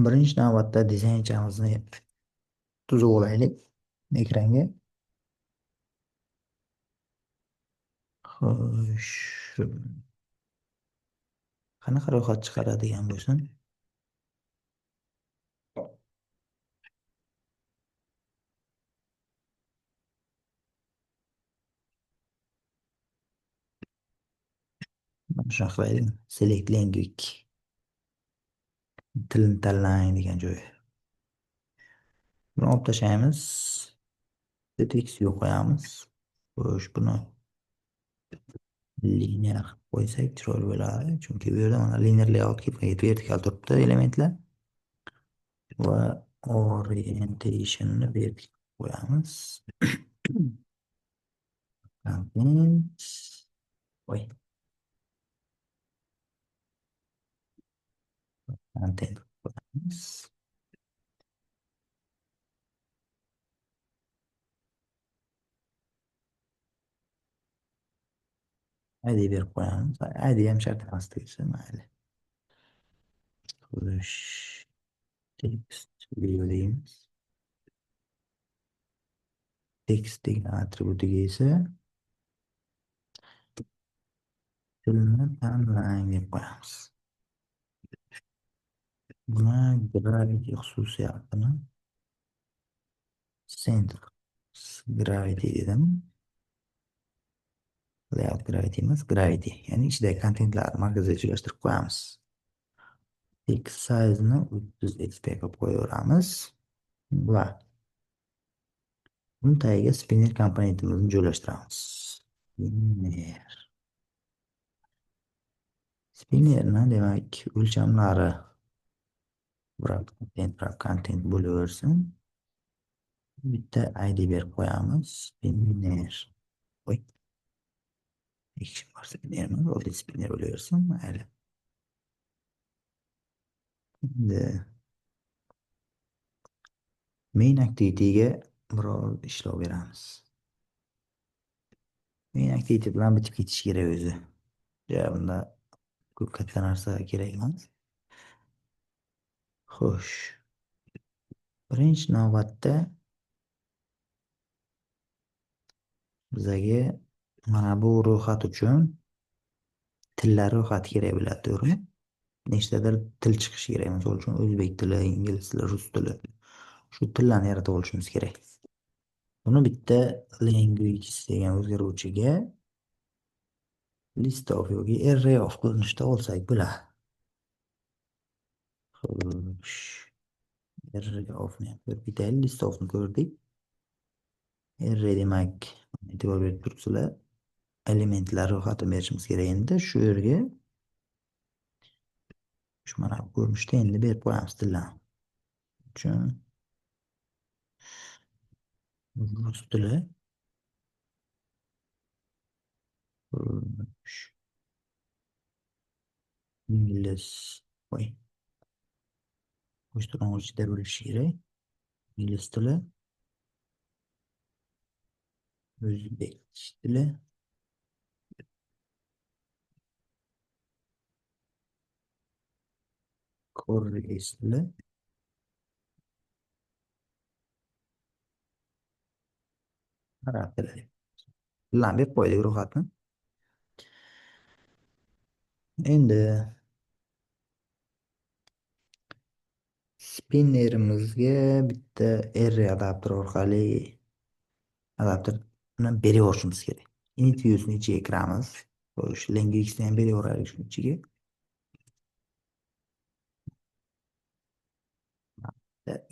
Birinchi navbatda dizaynchamizni tuzib olaylik ekranga. Xo'sh. Qanaqa ro'yxat chiqaradigan bo'lsin? Shunaqa qilaylik. Select language. Tilni tanlang degan joyi. Buni olib tashlaymiz. Text qo'yamiz. Xo'sh, buni linear qilib qo'ysak chiroyli bo'ladi. Chunki bu yerda mana linear layout vertikal turibdi elementlar. Va orientationni vertikal qo'yamiz. Content. Voy. Content qo'yamiz. ID berib qo'yamiz. ID ham shart emas desa mayli. Xo'sh. Text view deymiz. Text degan atributiga esa tilni tanlang deb qo'yamiz. Buna gravity xususiyatini center gravity dedim. Layout gravity emas, gravity. Ya'ni ichidagi kontentlarni markazga joylashtirib qo'yamiz. Text size'ni 30 xp qilib qo'yaveramiz va buni tagiga spinner komponentimizni joylashtiramiz. Spinnerni demak o'lchamlari content bo'laversin. Bitta ID berib qo'yamiz. Spinner. Voy. Action bar spinnermi? O'zi spinner bo'laversin. Mayli. Endi main activity'ga biroz ishlov beramiz. Main activity bilan bitib ketish kerak o'zi. Bunda ko'p katta narsa kerak emas. Xo'sh. Birinchi navbatda bizga mana bu ro'yxat uchun tillar ro'yxati kerak bo'ladi, to'g'rimi? Nechtadir til chiqishi kerak. Misol uchun o'zbek tili, ingliz tili, rus tili. Shu tillarni yaratib olishimiz kerak. Buni bitta language degan o'zgaruvchiga list of yoki array of ko'rinishda olsak bo'ladi. Xo'sh. Array of'ni bitta list of'ni ko'rdik. Array demak, e'tibor berib turibsizlar. Elementlar ro'yxatini berishimiz kerak. Endi shu yerga mana bu ko'rinishda endi berib qo'yamiz tillarni. Uchun rus tili ingliz qo'shtirnoqchida bo'lishi kerak. Ingliz tili, o'zbek tili, koreys tili, arab tili. Tillarni berib qo'ydik ro'yxatni. Endi spinnerimizga bitta array adapter orqali adapterni beraverishimiz kerak. Init viewsini ichiga kiramiz. Xo'sh, language'ni ham beraveraylik shuni ichiga.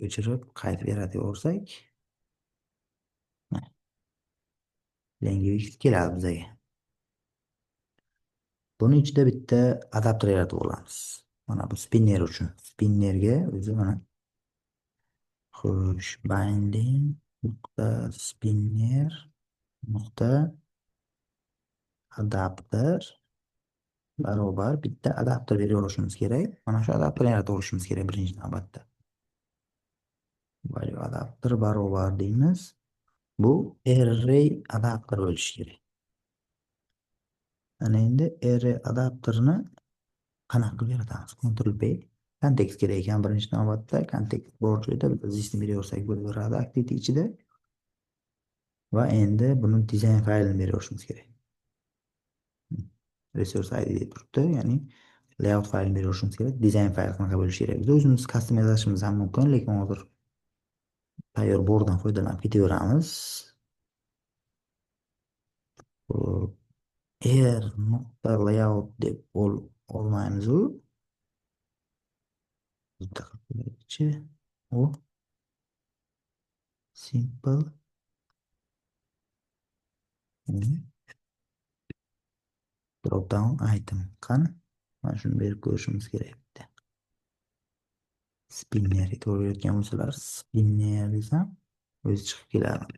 O'chirib qaytib yarataversak, language keladi bizga. Buni ichida bitta adapter yaratib olamiz. Mana bu spinner uchun. Spinnerga o'zi mana xo'sh, binding .spinner adapter barobar bitta adapter beraverishimiz kerak. Mana shu adapterni yaratib olishimiz kerak birinchi navbatda. Value adapter barobar deymiz. Bu array adapter bo'lishi kerak. Ana endi array adapterni qanaqa qilib yaratamiz? Ctrl P. Kontekst kerak ekan birinchi navbatda. Kontekst bor joyda biz listni beraversak bo'laveradi activity ichida. Va endi buni dizayn faylini beraverishimiz kerak. Resource ID deb turibdi, ya'ni layout faylini beraverishimiz kerak. Dizayn fayl qanaqa bo'lishi kerak? Biz o'zimiz customizlashimiz ham mumkin, lekin hozir tayyor bordan foydalanib ketaveramiz. layout deb olmaymiz u. U simple drop down item qani? Mana shuni berib ko'rishimiz kerak bitta. Spinner ko'rayotgan bo'lsalar, spinner desam o'zi chiqib keladi.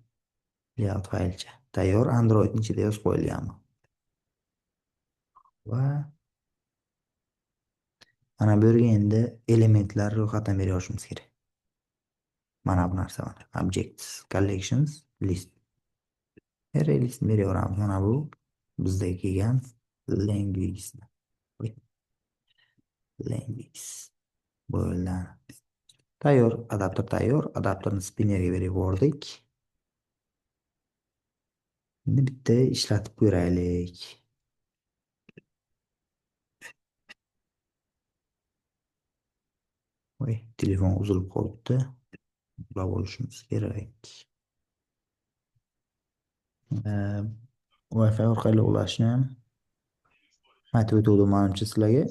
Layout faylcha. Tayyor Androidning ichida yozib qo'yilgan bu. Va mana bu yerga endi elementlar ro'yxatini berishimiz kerak. Mana bu narsa bor. Objects, collections, list. Array list beraveramiz. Mana bu bizda kelgan language. Bo'ldi. Tayyor, adapter tayyor. Adapterni spinnerga berib yubordik. Endi bitta ishlatib ko'raylik. Voy, telefon uzilib qolibdi. Uxlab olishimiz kerak. Ee, Wi-Fi orqali ulashni ham aytib o'tuvdim manimcha sizlarga.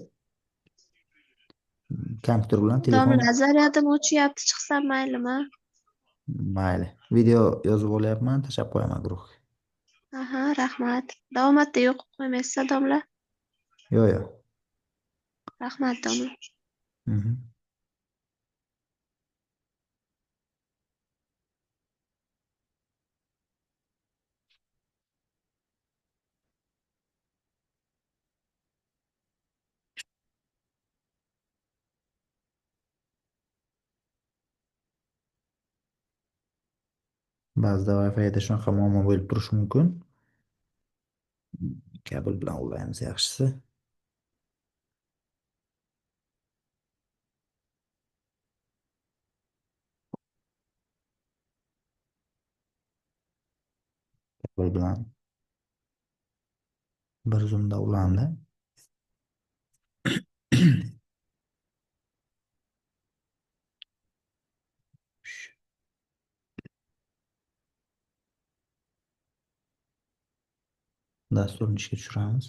Kompyuter bilan telefon Domla, zaryadini o'chyapti, chiqsam maylimi? mayli. Video yozib olyapman, tashlab qo'yaman guruhga. Aha, rahmat. Davomatda yo'q qo'ymaysiz, domla? Yo'q, yo'q. Rahmat, domla. Mhm. Ba'zida Wi-Fi'da shunaqa muammo bo'lib turishi mumkin. Kabel bilan ulaymiz yaxshisi. Kabel bilan bir zumda ulandi. Dasturni ishga tushiramiz.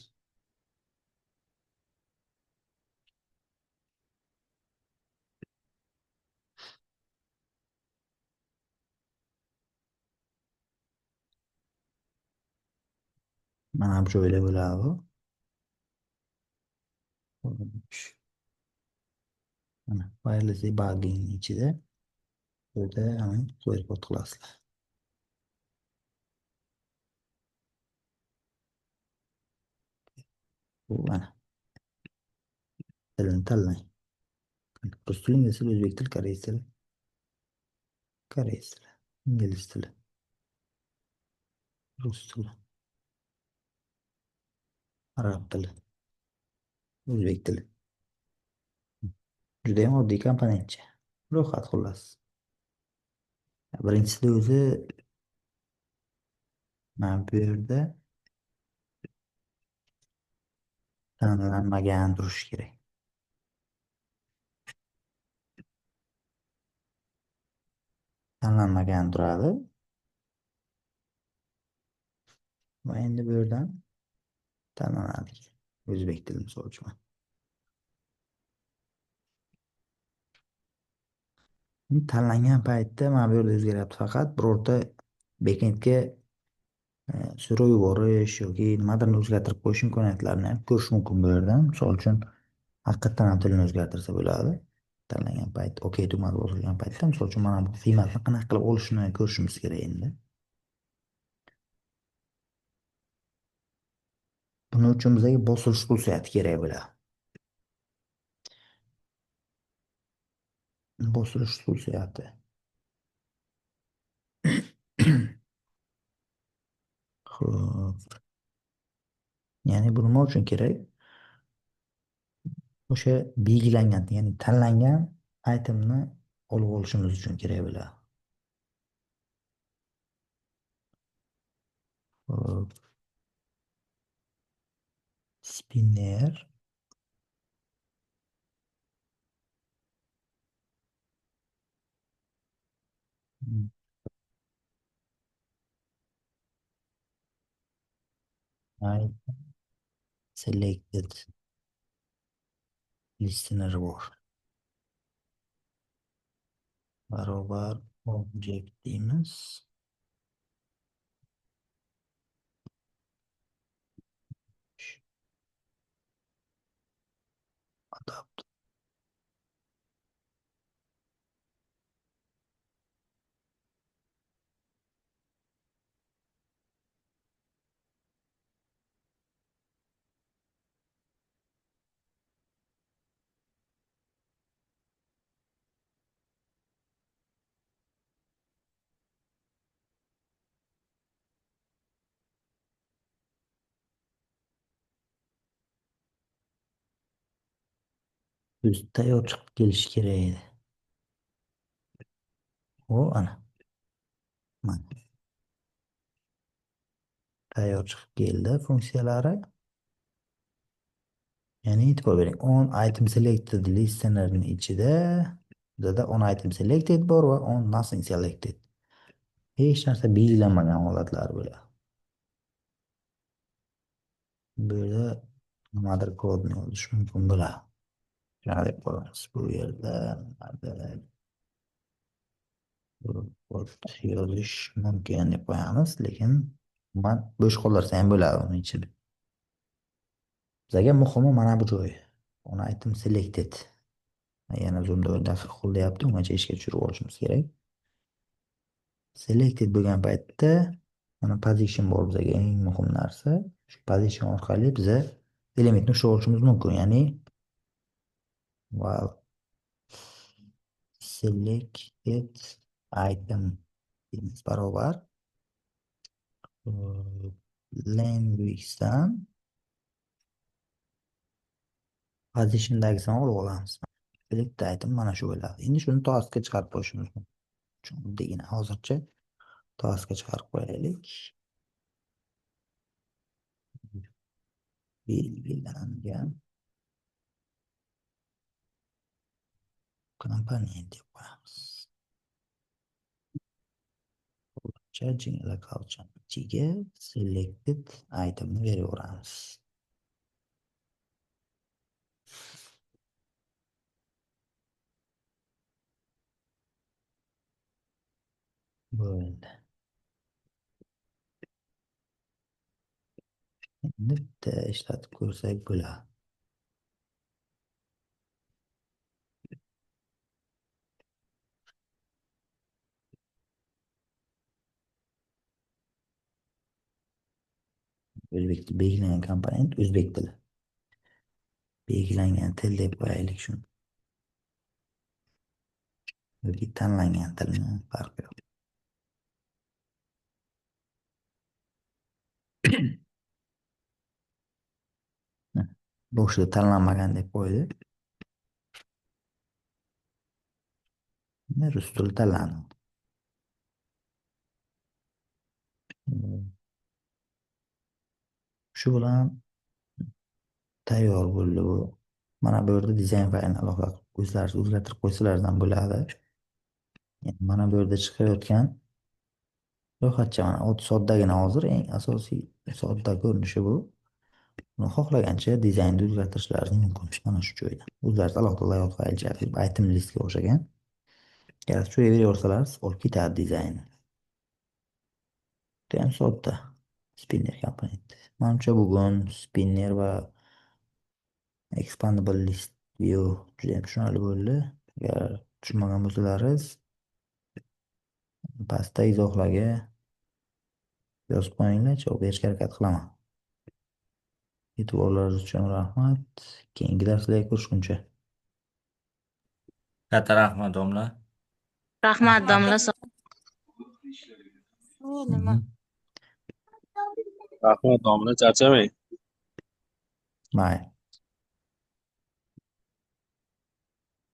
Mana bu joyda bo'ladi. Mana wireless debugging ichida burada hemen qo'yib qilasizlar. Bu mana tilini tanlang. Rus tili, ingliz tili, o'zbek tili, koreys tili. Koreys tili, ingliz tili, rus tili, arab tili, o'zbek tili. Juda ham oddiy komponentcha. Ro'yxat xullas. Birinchisida o'zi mana bu yerda tanlanmagan turishi kerak. Tanlanmagan turadi. Va endi bu yerdan tanlanadi. O'zbek tili misol uchun. Tanlangan paytda mana bu yerda o'zgaryapti, faqat birorta backendga so'rov yuborish yoki nimadirni o'zgartirib qo'yish imkoniyatlarini ham ko'rish mumkin bu yerdan. Misol uchun haqiqatdan ham tilni o'zgartirsa bo'ladi. Tanlangan payt, OK tugmasi bosilgan paytda, misol uchun mana bu qiymatni qanaqa qilib olishni ko'rishimiz kerak endi. Buning uchun bizga bosilish xususiyati kerak bo'ladi. Bosilish xususiyati. Xo'p. Ya'ni bu nima uchun kerak? O'sha belgilangan, ya'ni tanlangan itemni olib olishimiz uchun kerak bo'ladi. Xo'p. Spinner. I selected listener bor. Barobar object deymiz. Adapt. O'zi tayyor chiqib kelishi kerak edi. O ana. Mana. Tayyor chiqib keldi funksiyalari. Ya'ni e'tibor bering. On item selected listenerning ichida Bizada on item selected bor va on nothing selected. Hech narsa belgilanmagan holatlar bo'ladi. Bu yerda nimadir kodni yozish mumkin bo'ladi. Shuna deb qo'yamiz. Bu yerda kod yozish mumkin deb qo'yamiz, lekin man bo'sh qoldirsa ham bo'ladi uning ichida. Bizga muhimi mana bu joy. On item selected. Yana zoomda daqiq qo'llayapti, ungacha ishga tushirib olishimiz kerak. Selected bo'lgan paytda mana position bor bizga eng muhim narsa. Shu position orqali biz elementni ushlab olishimiz mumkin. Ya'ni while selected item deymiz barobar language'dan positiondagisini olib olamiz. Select item mana shu bo'ladi. Endi shuni taskga chiqarib qo'yishimiz mumkin. Chunki hozircha taskga chiqarib qo'yaylik. Belgilangan komponent deb qo'yamiz. Charging local ichiga selected itemni beraveramiz. Bo'ldi. Endi bitta ishlatib ko'rsak bo'ladi. O'zbek tili belgilangan komponent o'zbek tili. Belgilangan til deb qo'yaylik shuni. Yoki tanlangan tilni farqi yo'q. Boshida tanlanmagan deb qo'ydi. Rus tili tanlandi. Shu bilan tayyor bo'ldi bu. Mana bu yerda dizayn faylini aloqa qilib o'zlaringiz o'zgartirib qo'ysalardan bo'ladi. Mana bu yerda chiqayotgan ro'yxatcha mana soddagina hozir eng asosiy sodda ko'rinishi bu. Buni xohlagancha dizaynni o'zgartirishlaringiz mumkin mana shu joyda. O'zlaringiz alohida layout faylcha qilib item listga o'xshagan. Yaratib qo'yaversangiz olib ketadi dizaynni. Bu ham sodda. Spinner komponent. Menimcha bugun spinner va expandable list view juda ham tushunarli bo'ldi. Agar tushunmagan bo'lsalaringiz pastda izohlarga yozib qo'yinglar, javob berishga harakat qilaman. E'tiborlaringiz uchun rahmat. Keyingi darslarda ko'rishguncha. Katta rahmat domla. Rahmat domla. Rahmat domla, charchamang. Mayli.